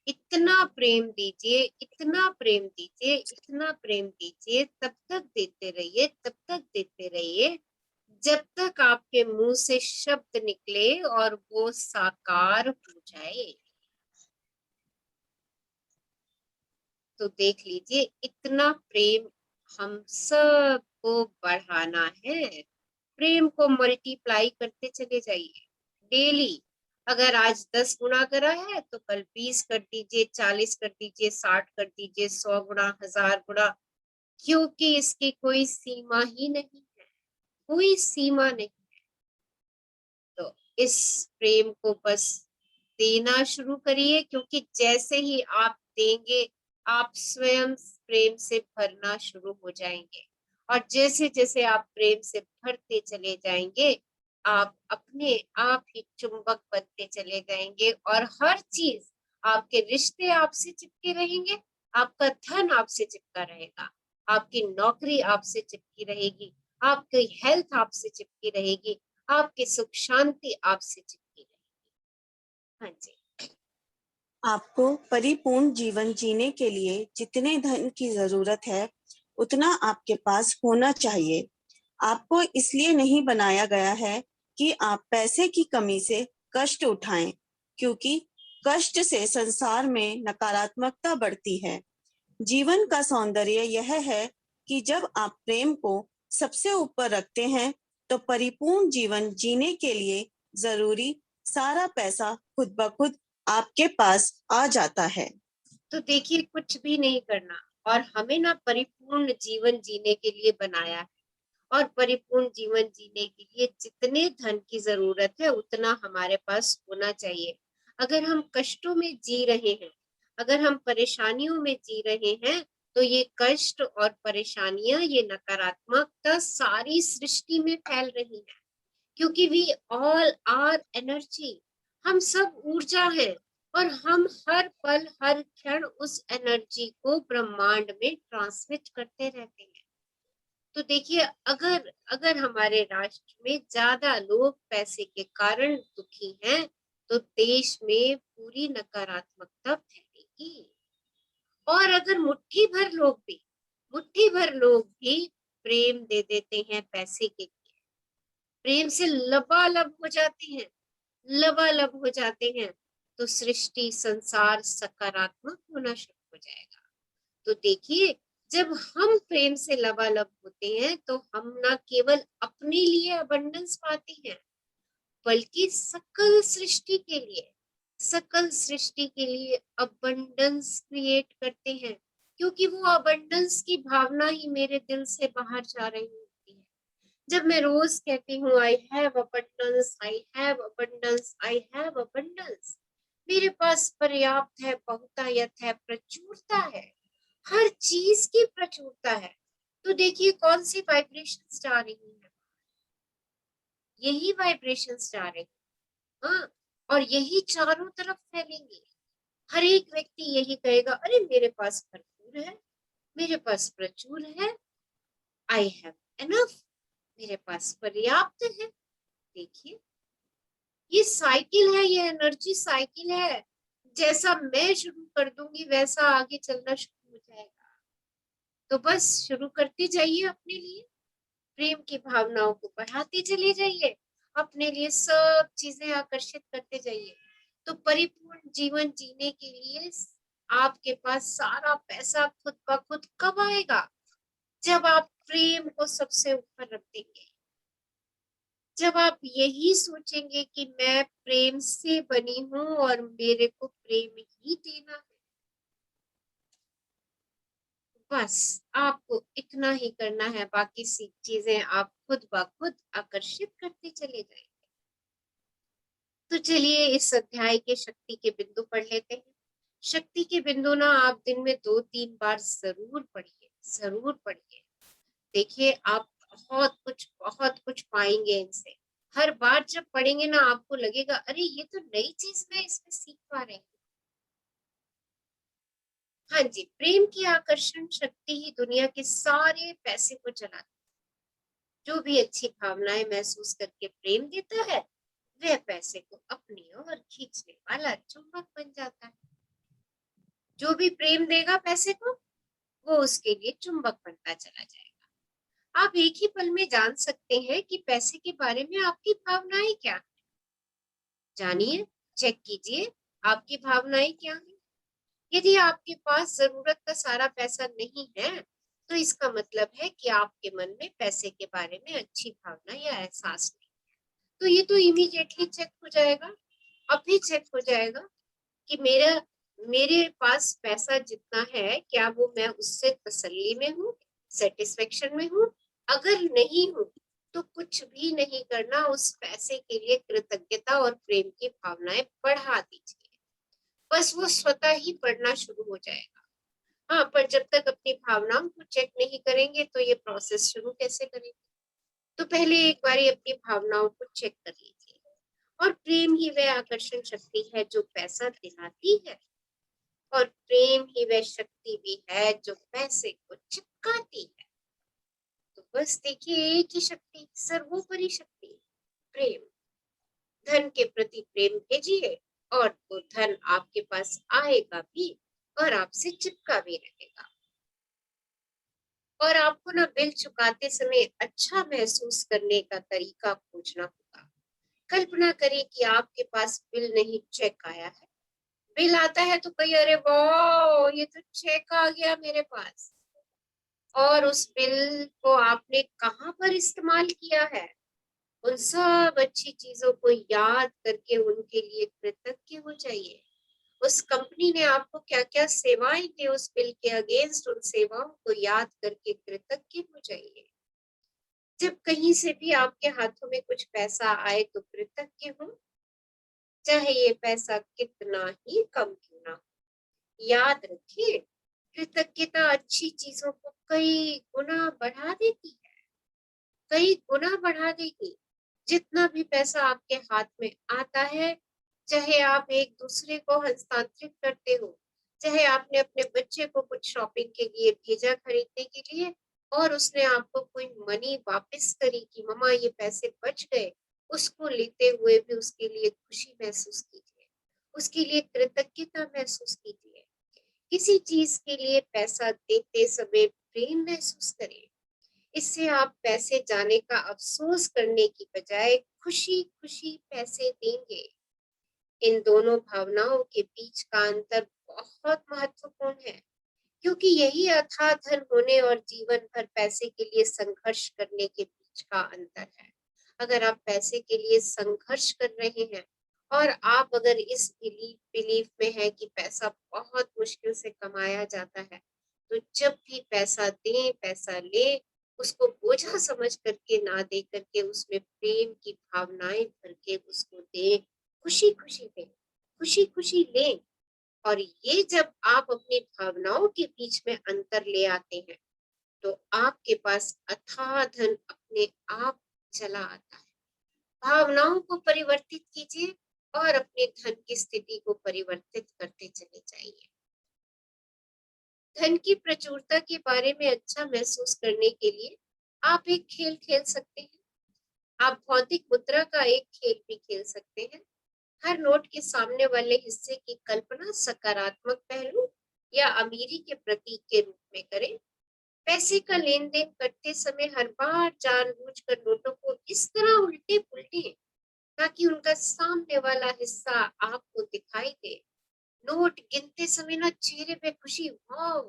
Speaker 1: इतना प्रेम दीजिए, इतना प्रेम दीजिए, इतना प्रेम दीजिए, तब तक देते रहिए, तब तक देते रहिए, जब तक आपके मुंह से शब्द निकले और वो साकार हो जाए। तो देख लीजिए, इतना प्रेम हम सबको बढ़ाना है। प्रेम को मल्टीप्लाई करते चले जाइए डेली। अगर आज 10 गुना करा है, तो कल 20 कर दीजिए, 40 कर दीजिए, 60 कर दीजिए, 100 गुना, 1000 गुना, क्योंकि इसकी कोई सीमा ही नहीं है, कोई सीमा नहीं। तो इस प्रेम को बस देना शुरू करिए, क्योंकि जैसे ही आप देंगे, आप स्वयं प्रेम से भरना शुरू हो जाएंगे। और जैसे जैसे आप प्रेम से भरते चले जाएंगे, आप अपने आप ही चुंबक बनते चले जाएंगे, और हर चीज, आपके रिश्ते आपसे चिपके रहेंगे, आपका धन आपसे चिपका रहेगा, आपकी नौकरी आपसे चिपकी रहेगी, आपकी हेल्थ आपसे चिपकी रहेगी, आपकी सुख शांति आपसे चिपकी रहेगी। हाँ जी।
Speaker 2: आपको परिपूर्ण जीवन जीने के लिए जितने धन की जरूरत है, उतना आपके पास होना चाहिए। आपको इसलिए नहीं बनाया गया है कि आप पैसे की कमी से कष्ट उठाएं, क्योंकि कष्ट से संसार में नकारात्मकता बढ़ती है। जीवन का सौंदर्य यह है कि जब आप प्रेम को सबसे ऊपर रखते हैं, तो परिपूर्ण जीवन जीने के लिए जरूरी सारा पैसा खुद ब खुद आपके पास आ जाता है।
Speaker 1: तो देखिए, कुछ भी नहीं करना, और हमें ना परिपूर्ण जीवन जीने के लिए बनाया है। और परिपूर्ण जीवन जीने के लिए जितने धन की जरूरत है, उतना हमारे पास होना चाहिए। अगर हम कष्टों में जी रहे हैं, अगर हम परेशानियों में जी रहे हैं, तो ये कष्ट और परेशानियां, ये नकारात्मकता सारी सृष्टि में फैल रही है, क्योंकि वी ऑल आर एनर्जी। हम सब ऊर्जा है, और हम हर पल हर क्षण उस एनर्जी को ब्रह्मांड में ट्रांसमिट करते रहते हैं। तो देखिए, अगर अगर हमारे राष्ट्र में ज्यादा लोग पैसे के कारण दुखी हैं, तो देश में पूरी नकारात्मकता फैलेगी। और अगर मुट्ठी भर लोग भी प्रेम दे देते हैं पैसे के लिए, प्रेम से लबालब हो जाते हैं, लबालब हो जाते हैं, तो सृष्टि संसार सकारात्मक होना शुरू हो जाएगा। तो देखिए, जब हम प्रेम से लबालब होते हैं, तो हम ना केवल अपने लिए अबंडेंस पाते हैं, बल्कि सकल सृष्टि के लिए अबंडेंस क्रिएट करते हैं, क्योंकि वो अबंडेंस की भावना ही मेरे दिल से बाहर जा रही होती है। जब मैं रोज कहती हूँ I have abundance, I have abundance, I have abundance, मेरे पास पर्याप्त है, बहुतायत है, प्रचुरता है, हर चीज की प्रचुरता है, तो देखिए कौन सी वाइब्रेशंस जा रही है, यही वाइब्रेशंस जा रही है। हाँ, और यही चारों तरफ फैलेंगे। हर एक व्यक्ति यही कहेगा, अरे मेरे पास भरपूर है, मेरे पास प्रचुर है, आई हैव एनफ, मेरे पास पर्याप्त है। देखिए, ये साइकिल है, ये एनर्जी साइकिल है। जैसा मैं शुरू कर दूंगी वैसा आगे चलना शुरू हो जाएगा। तो बस शुरू करते जाइए, अपने लिए प्रेम की भावनाओं को बढ़ाते चले जाइए, अपने लिए सब चीजें आकर्षित करते जाइए। तो परिपूर्ण जीवन जीने के लिए आपके पास सारा पैसा खुद ब खुद कब आएगा? जब आप प्रेम को सबसे ऊपर रख देंगे, जब आप यही सोचेंगे कि मैं प्रेम से बनी हूं और मेरे को प्रेम ही देना है। बस आपको इतना ही करना है, बाकी सी चीजें आप खुद ब खुद आकर्षित करते चले जाएंगे। तो चलिए इस अध्याय के शक्ति के बिंदु पढ़ लेते हैं। शक्ति के बिंदु ना आप दिन में 2-3 बार जरूर पढ़िए, जरूर पढ़िए। देखिए, आप बहुत कुछ पाएंगे इनसे। हर बार जब पढ़ेंगे ना, आपको लगेगा अरे ये तो नई चीज मैं इसमें सीख पा रही हूँ। हाँ जी, प्रेम की आकर्षण शक्ति ही दुनिया के सारे पैसे को चलाती है। जो भी अच्छी भावनाएं महसूस करके प्रेम देता है, वह पैसे को अपनी ओर खींचने वाला चुंबक बन जाता है। जो भी प्रेम देगा पैसे को, वो उसके लिए चुंबक बनता चला जाएगा। आप एक ही पल में जान सकते हैं कि पैसे के बारे में आपकी भावनाएं क्या है। जानिए, चेक कीजिए, आपकी भावनाएं क्या है। यदि आपके पास जरूरत का सारा पैसा नहीं है, तो इसका मतलब है कि आपके मन में पैसे के बारे में अच्छी भावना या एहसास नहीं। तो ये तो इमीडिएटली चेक हो जाएगा, अभी चेक हो जाएगा कि मेरे पास पैसा जितना है, क्या वो मैं उससे तसल्ली में हूँ, सेटिस्फेक्शन में हूँ? अगर नहीं हूँ, तो कुछ भी नहीं करना, उस पैसे के लिए कृतज्ञता और प्रेम की भावनाएं बढ़ा दीजिए। बस वो स्वतः ही बढ़ना शुरू हो जाएगा। हाँ, पर जब तक अपनी भावनाओं को चेक नहीं करेंगे, तो ये प्रोसेस शुरू कैसे करेंगे? तो पहले एक बारी अपनी भावनाओं को चेक कर लीजिए। और प्रेम ही वह आकर्षण शक्ति है जो पैसा दिलाती है, और प्रेम ही वह शक्ति भी है जो पैसे को चिपकाती है। तो बस देखिए, एक ही शक्ति, सर्वोपरि शक्ति, प्रेम। धन के प्रति प्रेम भेजिए, और वो धन आपके पास आएगा भी, और आपसे चिपका भी रहेगा। और आपको ना बिल चुकाते समय अच्छा महसूस करने का तरीका खोजना होगा। कल्पना करें कि आपके पास बिल नहीं, चेक आया है। बिल आता है तो कहीं अरे वाह, ये तो चेक आ गया मेरे पास। और उस बिल को आपने कहाँ पर इस्तेमाल किया है? उन सब अच्छी चीजों को याद करके उनके लिए कृतज्ञ हो जाइए। उस कंपनी ने आपको क्या क्या सेवाएं दी, उस बिल के अगेंस्ट उन सेवाओं को याद करके कृतज्ञ हो जाइए। जब कहीं से भी आपके हाथों में कुछ पैसा आए, तो कृतज्ञ हो, चाहे ये पैसा कितना ही कम क्यों ना हो। याद रखिए, कृतज्ञता अच्छी चीजों को कई गुना बढ़ा देती है, कई गुना बढ़ा देगी। जितना भी पैसा आपके हाथ में आता है, चाहे आप एक दूसरे को हस्तांतरित करते हो, चाहे आपने अपने बच्चे को कुछ शॉपिंग के लिए भेजा खरीदने के लिए, और उसने आपको कोई मनी वापस करी कि मम्मा ये पैसे बच गए, उसको लेते हुए भी उसके लिए खुशी महसूस कीजिए, उसके लिए कृतज्ञता महसूस कीजिए। किसी चीज के लिए पैसा देते समय प्रेम महसूस करें। इससे आप पैसे जाने का अफसोस करने की बजाय खुशी खुशी पैसे देंगे। इन दोनों भावनाओं के बीच का अंतर बहुत महत्वपूर्ण है, क्योंकि यही अथाह धन होने और जीवन भर पैसे के लिए संघर्ष करने के बीच का अंतर है। अगर आप पैसे के लिए संघर्ष कर रहे हैं और आप अगर इस बिलीफ में है कि पैसा बहुत मुश्किल से कमाया जाता है, तो जब भी पैसा दें, पैसा ले, उसको बोझा समझ करके ना दे करके उसमें प्रेम की भावनाएं भर के उसको दें, खुशी खुशी दें, खुशी खुशी लें। और ये जब आप अपनी भावनाओं के बीच में अंतर ले आते हैं, तो आपके पास अथाह धन अपने आप चला आता है। भावनाओं को परिवर्तित कीजिए और अपने धन की स्थिति को परिवर्तित करते चले जाइए। धन की प्रचुरता के बारे में अच्छा महसूस करने के लिए आप एक खेल खेल सकते हैं। आप भौतिक मुद्रा का एक खेल भी खेल सकते हैं। हर नोट के सामने वाले हिस्से की कल्पना सकारात्मक पहलू या अमीरी के प्रतीक के रूप में करें। पैसे का लेन देन करते समय हर बार जानबूझकर नोटों को इस तरह उल्टे पुल्टे ताकि उनका सामने वाला हिस्सा आपको दिखाई दे। नोट गिनते समय ना चेहरे पे खुशी, वाह,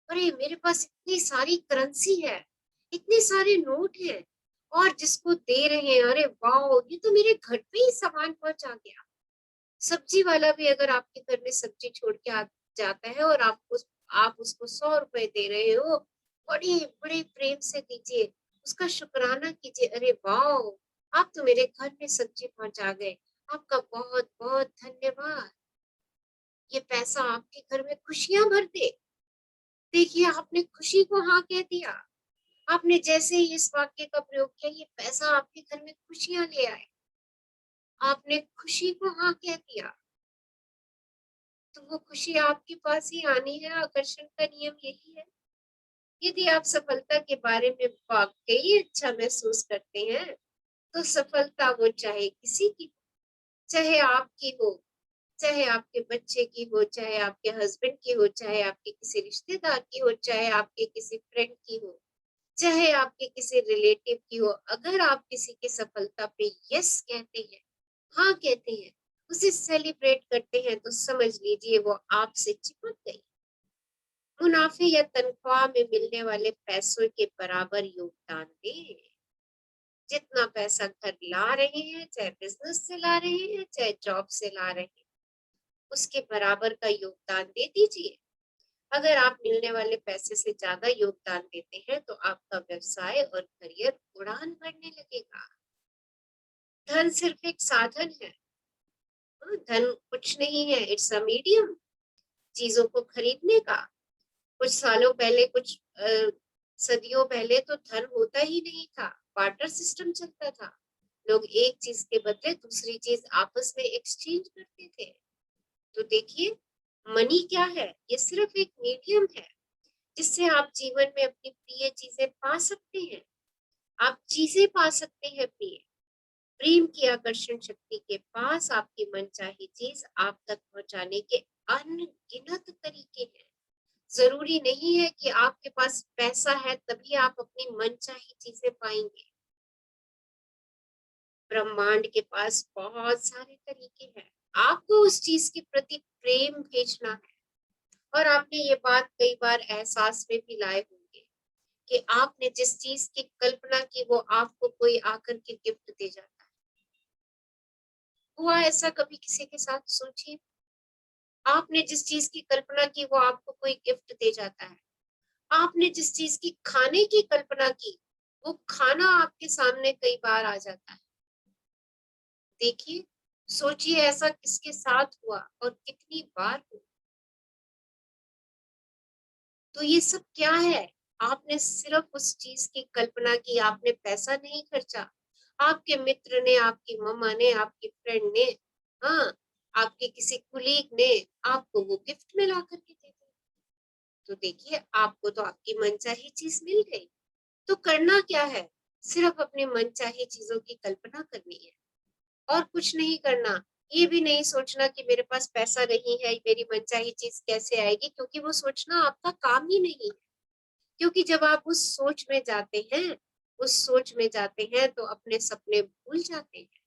Speaker 1: अरे मेरे पास इतनी सारी करेंसी है, इतने सारे नोट हैं, और जिसको दे रहे हैं, अरे वाह, ये तो मेरे घर पे ही सामान पहुंचा गया। सब्जी वाला भी अगर आपके घर में सब्जी छोड़ के आ जाता है और आप उसको 100 रुपए दे रहे हो, बड़े बड़े प्रेम से दीजिए, उसका शुक्राना कीजिए, अरे वाह, आप तो मेरे घर में सब्जी पहुंचा गए, आपका बहुत बहुत धन्यवाद। ये पैसा आपके घर में खुशियां भर दे। देखिए, आपने खुशी को हाँ कह दिया। आपने जैसे ही इस वाक्य का प्रयोग किया, ये पैसा आपके घर में खुशियां ले आए। आपने खुशी को हाँ कह दिया, तो वो खुशी आपके पास ही आनी है। आकर्षण का नियम यही है। यदि आप सफलता के बारे में वाकई अच्छा महसूस करते हैं, तो सफलता वो चाहे किसी की, चाहे आपकी हो, चाहे आपके बच्चे की हो, चाहे आपके हस्बैंड की हो, चाहे आपके किसी रिश्तेदार की हो, चाहे आपके किसी फ्रेंड की हो, चाहे आपके किसी रिलेटिव की हो, अगर आप किसी की सफलता पे यस कहते हैं, हाँ कहते हैं, उसे सेलिब्रेट करते हैं, तो समझ लीजिए वो आपसे चिपक गई। मुनाफे या तनख्वाह में मिलने वाले पैसों के बराबर योगदान दें। जितना पैसा घर ला रहे हैं, चाहे बिजनेस से ला रहे हैं, चाहे जॉब से ला रहे हैं, उसके बराबर का योगदान दे दीजिए। अगर आप मिलने वाले पैसे से ज्यादा योगदान देते हैं, तो आपका व्यवसाय और करियर उड़ान भरने लगेगा। धन सिर्फ एक साधन है। धन कुछ नहीं है, इट्स अ मीडियम चीजों को खरीदने का। कुछ सालों पहले, कुछ सदियों पहले तो धन होता ही नहीं था, बार्टर सिस्टम चलता था। लोग एक चीज के बदले दूसरी चीज आपस में एक्सचेंज करते थे। तो देखिए, मनी क्या है? ये सिर्फ एक मीडियम है जिससे आप जीवन में अपनी प्रिय चीजें पा सकते हैं। आप चीजें पा सकते हैं प्रिय। प्रेम की आकर्षण शक्ति के पास आपकी मनचाही चीज आप तक पहुंचाने के अनगिनत तरीके हैं। जरूरी नहीं है कि आपके पास पैसा है तभी आप अपनी मनचाही चीजें पाएंगे। ब्रह्मांड के पास बहुत सारे तरीके हैं। आपको उस चीज के प्रति प्रेम भेजना है। और आपने ये बात कई बार एहसास में भी लाए होंगे कि आपने जिस चीज की कल्पना की, वो आपको कोई आकर के गिफ्ट दे जाता है। हुआ ऐसा कभी किसी के साथ? सोचिए, आपने जिस चीज की कल्पना की, वो आपको कोई गिफ्ट दे जाता है। आपने जिस चीज की खाने की कल्पना की, वो खाना आपके सामने कई बार आ जाता है। देखिए, सोचिए ऐसा किसके साथ हुआ और कितनी बार हुआ। तो ये सब क्या है? आपने सिर्फ उस चीज की कल्पना की, आपने पैसा नहीं खर्चा। आपके मित्र ने, आपकी मम्मा ने, आपकी फ्रेंड ने, हाँ, आपके किसी कुलीग ने आपको वो गिफ्ट में ला करके दे दिया। तो देखिए, आपको तो आपकी मनचाही चीज मिल गई। तो करना क्या है? सिर्फ अपने मनचाही चीजों की कल्पना करनी है और कुछ नहीं करना। ये भी नहीं सोचना कि मेरे पास पैसा नहीं है, मेरी मनचाही चीज कैसे आएगी, क्योंकि वो सोचना आपका काम ही नहीं है। क्योंकि जब आप उस सोच में जाते हैं, उस सोच में जाते हैं तो अपने सपने भूल जाते हैं।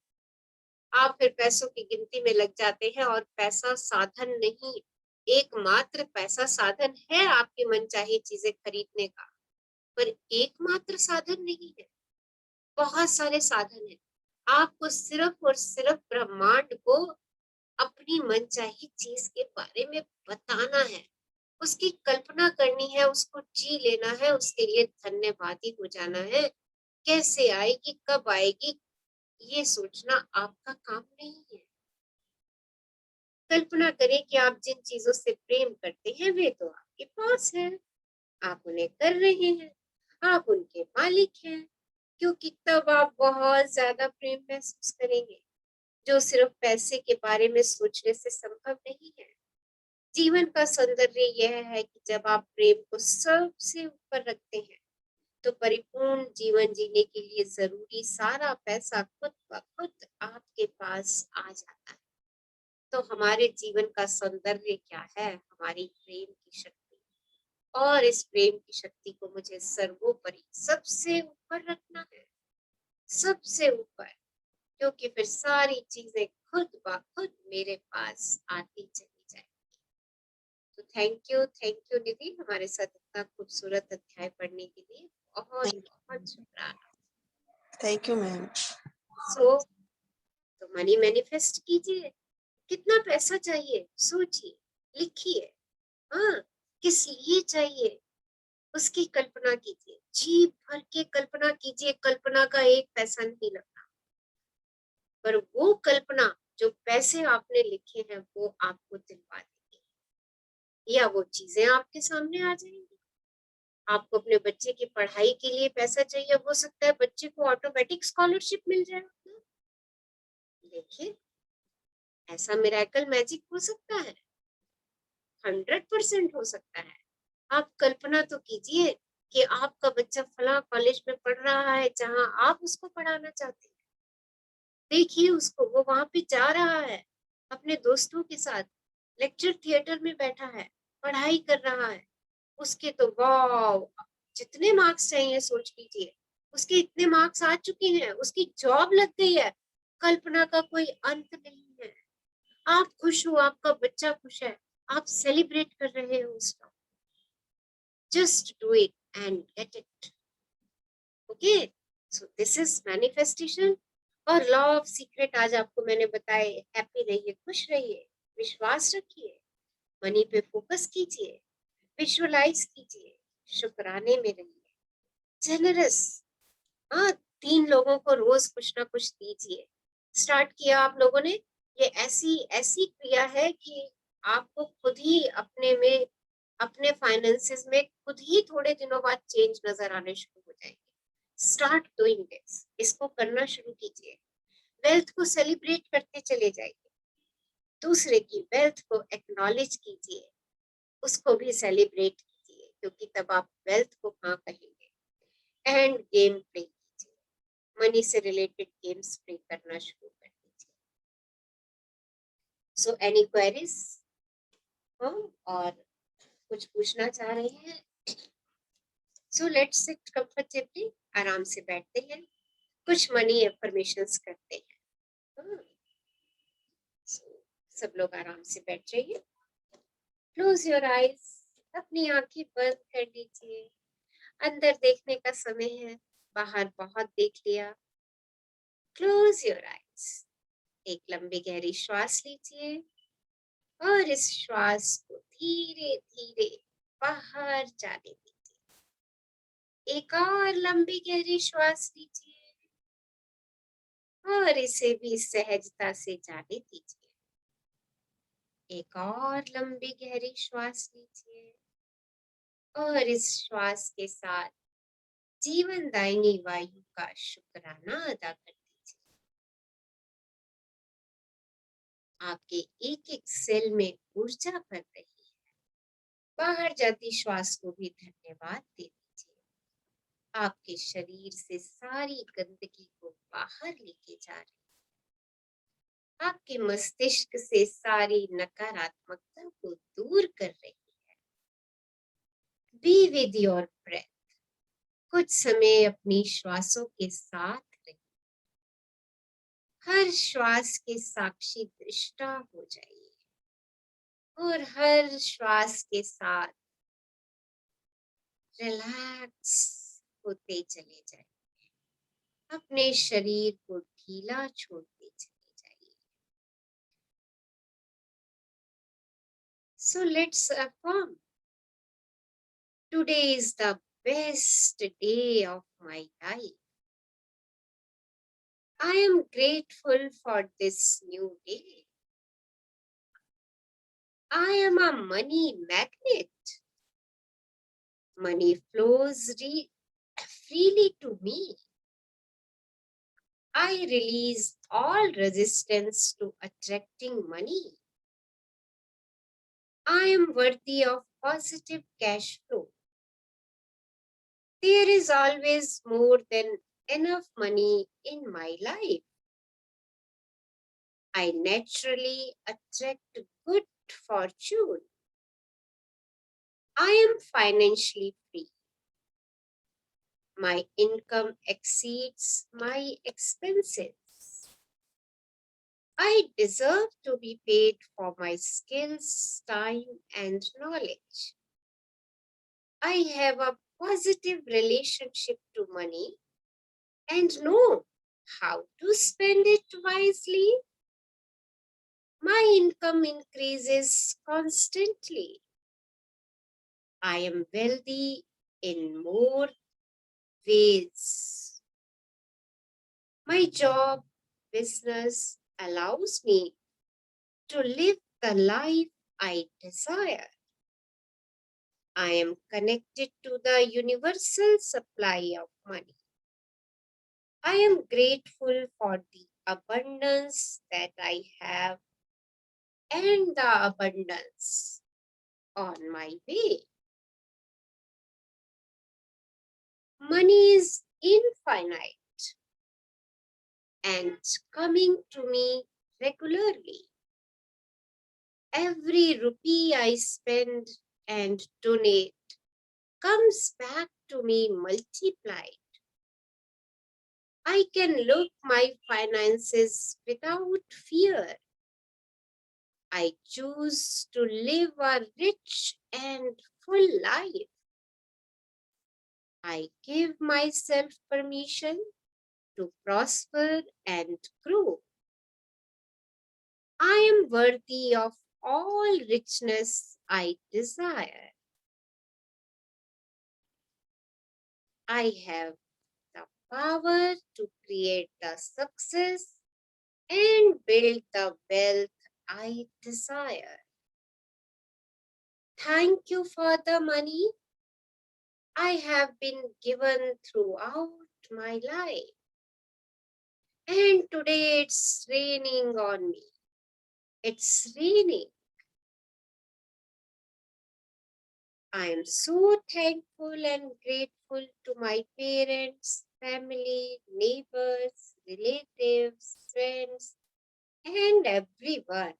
Speaker 1: आप फिर पैसों की गिनती में लग जाते हैं और पैसा साधन नहीं, एकमात्र पैसा साधन है आपकी मनचाही चीजें खरीदने का, पर एकमात्र साधन नहीं है। बहुत सारे साधन हैं। आपको सिर्फ और सिर्फ ब्रह्मांड को अपनी मनचाही चीज के बारे में बताना है, उसकी कल्पना करनी है, उसको जी लेना है, उसके लिए धन्यवादी हो जाना है। कैसे आएगी, कब आएगी, ये सोचना आपका काम नहीं है। कल्पना करें कि आप जिन चीजों से प्रेम करते हैं वे तो आपके पास है, आप उन्हें कर रहे हैं, आप उनके मालिक हैं, क्योंकि तब आप बहुत ज्यादा प्रेम महसूस करेंगे, जो सिर्फ पैसे के बारे में सोचने से संभव नहीं है। जीवन का सौंदर्य यह है कि जब आप प्रेम को सबसे ऊपर रखते हैं, तो परिपूर्ण जीवन जीने के लिए जरूरी सारा पैसा खुद ब खुद आपके पास आ जाता है। तो हमारे जीवन का सौंदर्य क्या है? हमारी प्रेम की शक्ति। और इस प्रेम की शक्ति को मुझे सर्वोपरि सबसे ऊपर रखना है, सबसे ऊपर, क्योंकि फिर सारी चीजें खुद ब खुद मेरे पास आती चली जाएंगी। तो थैंक यू निधि, हमारे साथ इतना खूबसूरत अध्याय पढ़ने के लिए बहुत बहुत शुक्राना।
Speaker 2: Thank you ma'am.
Speaker 1: सो तो मनी मैनिफेस्ट कीजिए। कितना पैसा चाहिए सोचिए, लिखिए। हाँ, किस लिए चाहिए उसकी कल्पना कीजिए, जी भर के कल्पना कीजिए। कल्पना का एक पैसा नहीं लगता, पर वो कल्पना जो पैसे आपने लिखे हैं वो आपको दिलवा देंगे, या वो चीजें आपके सामने आ जाएंगी। आपको अपने बच्चे की पढ़ाई के लिए पैसा चाहिए, हो सकता है बच्चे को ऑटोमेटिक स्कॉलरशिप मिल जाए। देखिए, ऐसा मिरेकल मैजिक हो सकता है, 100% हो सकता है। आप कल्पना तो कीजिए कि आपका बच्चा फला कॉलेज में पढ़ रहा है जहां आप उसको पढ़ाना चाहते हैं। देखिए उसको, वो वहां पे जा रहा है अपने दोस्तों के साथ, लेक्चर थिएटर में बैठा है, पढ़ाई कर रहा है। उसके तो वाह, जितने मार्क्स चाहिए सोच लीजिए, उसके इतने मार्क्स आ चुके हैं, उसकी जॉब लग गई है। कल्पना का कोई अंत नहीं है। आप खुश हो, आपका बच्चा खुश है, आप सेलिब्रेट कर रहे हो उसका। Just do it and get it. Okay, so this is manifestation और लॉ ऑफ सीक्रेट। आज आपको मैंने बताए। हैप्पी रहिए, खुश रहिए, विश्वास रखिए, मनी पे फोकस कीजिए, विजुअलाइज कीजिए, शुक्राने में रहिए, जेनरस। हाँ, 3 लोगों को रोज कुछ ना कुछ दीजिए। स्टार्ट किया आप लोगों ने, ये ऐसी ऐसी क्रिया है कि आपको खुद ही अपने में, अपने फाइनेंसेस में खुद ही थोड़े दिनों बाद चेंज नजर आने शुरू हो जाएंगे। स्टार्ट डूइंग दिस, इसको करना शुरू कीजिए। वेल्थ को सेलिब्रेट करते चले जाइए, दूसरे की वेल्थ को एक्नॉलेज कीजिए, उसको भी सेलिब्रेट कीजिए, क्योंकि तब आप वेल्थ को हाँ कहेंगे। एंड गेम प्ले कीजिए, मनी से रिलेटेड गेम्स प्ले करना शुरू कर दीजिए। सो एनी क्वेरीज और कुछ पूछना चाह रहे हैं? सो लेट्स सिट कंफर्टेबली, आराम से बैठते हैं, कुछ मनी एफर्मेशंस करते हैं। So, सब लोग आराम से बैठ जाइए, क्लोज योर आईज, अपनी आंखें बंद कर लीजिए। अंदर देखने का समय है, बाहर बहुत देख लिया। क्लोज योर आईज, एक लंबी गहरी श्वास लीजिए और इस श्वास को धीरे धीरे बाहर जाने दीजिए। एक और लंबी गहरी श्वास लीजिए और इसे भी सहजता से जाने दीजिए। एक और लंबी गहरी श्वास लीजिए और इस श्वास के साथ जीवनदायिनी वायु का शुक्राना अदा कर दीजिए। आपके एक एक सेल में ऊर्जा भर रही है। बाहर जाती श्वास को भी धन्यवाद दे दीजिए। आपके शरीर से सारी गंदगी को बाहर लेके जा रही है, आपके मस्तिष्क से सारी नकारात्मकता को दूर कर रही है। Be with your breath. कुछ समय अपनी श्वासों के साथ रहिए। हर श्वास के साक्षी दृष्टा हो जाइए और हर श्वास के साथ रिलैक्स होते चले जाइए। अपने शरीर को ढीला छोड़ते चले जाइए। So let's affirm. Today is the best day of my life. I am grateful for this new day. I am a money magnet. Money flows freely to me. I release all resistance to attracting money. I am worthy of positive cash flow. There is always more than enough money in my life. I naturally attract good fortune. I am financially free. My income exceeds my expenses. I deserve to be paid for my skills, time, and knowledge. I have a positive relationship to money and know how to spend it wisely. My income increases constantly. I am wealthy in more ways. My job, business allows me to live the life I desire. I am connected to the universal supply of money. I am grateful for the abundance that I have and the abundance on my way. Money is infinite and coming to me regularly. Every rupee I spend and donate comes back to me multiplied. I can look my finances without fear. I choose to live a rich and full life. I give myself permission to prosper and grow. I am worthy of all richness I desire. I have the power to create the success and build the wealth I desire. Thank you for the money I have been given throughout my life. And today it's raining on me. It's raining. I am so thankful and grateful to my parents, family, neighbors, relatives, friends, and everyone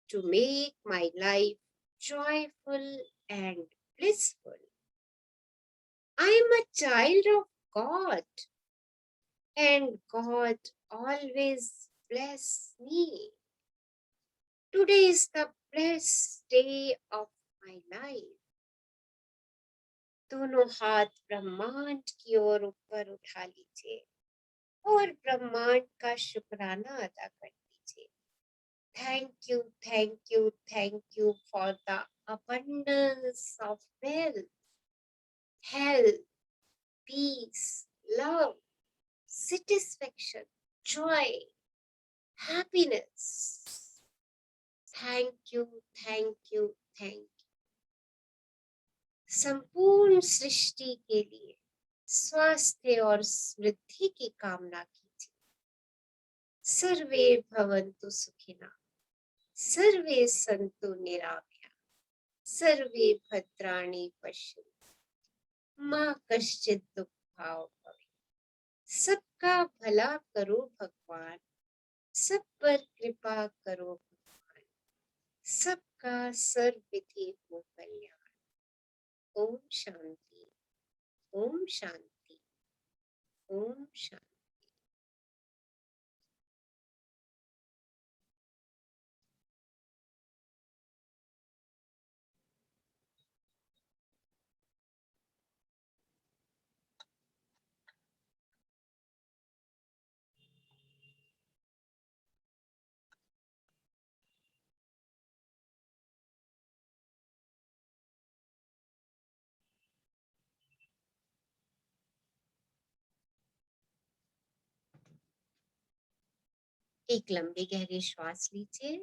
Speaker 1: to make my life joyful and blissful. I am a child of God, and God always bless me. Today is the blessed day of my life. दोनों हाथ ब्रह्मांड की ओर ऊपर उठा लीजिए और ब्रह्मांड का शुक्राना अदा कर दीजिए. Thank you, thank you, thank you for the abundance of wealth, health, peace, love, satisfaction, joy, happiness. Thank you, thank you, thank you. संपूर्ण सृष्टि के लिए स्वास्थ्य और समृद्धि की कामना कीजिए. सर्वे भवन्तु सुखिनः, सर्वे सन्तु निरामया, सर्वे भद्राणि पश्यन्तु. माँ कश्चित दुख भाव भवे। सबका भला करो भगवान, सब पर कृपा करो भगवान, सबका सर्व विधि हो कल्याण। ओम शांति, ओम शांति, ओम शांति। एक लंबी गहरी श्वास लीजिए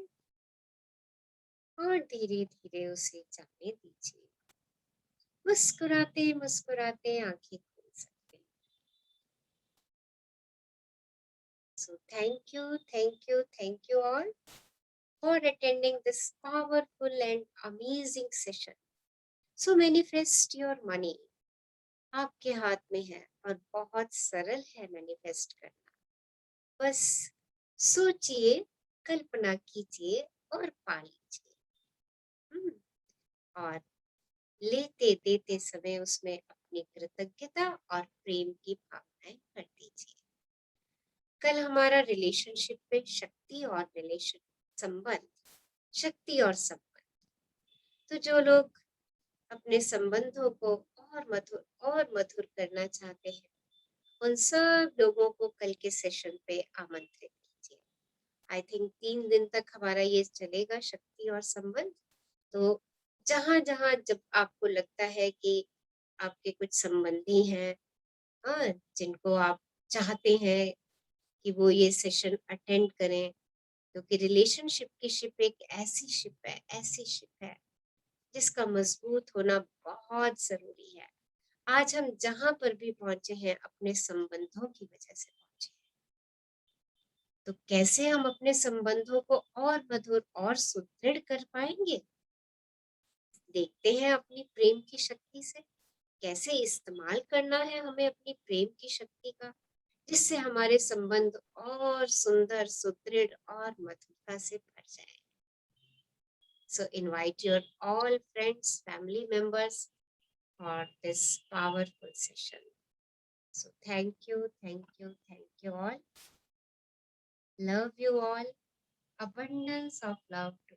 Speaker 1: और धीरे धीरे उसे जाने दीजिए। मुस्कुराते मुस्कुराते आंखें खोल सकते हैं। So thank you all for attending this powerful and amazing session. So manifest your money. आपके हाथ में है और बहुत सरल है मैनिफेस्ट करना। बस सोचिए, कल्पना कीजिए और पा लीजिए। और लेते देते समय उसमें अपनी कृतज्ञता और प्रेम की भावनाएं भर दीजिए। कल हमारा रिलेशनशिप पे शक्ति और रिलेशन संबंध, शक्ति और संबंध, तो जो लोग अपने संबंधों को और मधुर करना चाहते हैं, उन सब लोगों को कल के सेशन पे आमंत्रित कीजिए। आई थिंक 3 दिन तक हमारा ये चलेगा, शक्ति और संबंध। तो जहां जहां जब आपको लगता है कि आपके कुछ संबंधी हैं, हाँ, जिनको आप चाहते हैं कि वो ये सेशन अटेंड करें, क्योंकि रिलेशनशिप की शिप एक ऐसी शिप है जिसका मजबूत होना बहुत जरूरी है। आज हम जहां पर भी पहुंचे हैं अपने संबंधों की वजह से पहुंचे हैं। तो कैसे हम अपने संबंधों को और मधुर और सुदृढ़ कर पाएंगे? देखते हैं अपनी प्रेम की शक्ति से कैसे इस्तेमाल करना है हमें अपनी प्रेम की शक्ति का, जिससे हमारे संबंध और सुंदर, सुदृढ़ और मधुरता से भर जाए। So invite your all friends, family members for this powerful session. So thank you all. Love you all. Abundance of love to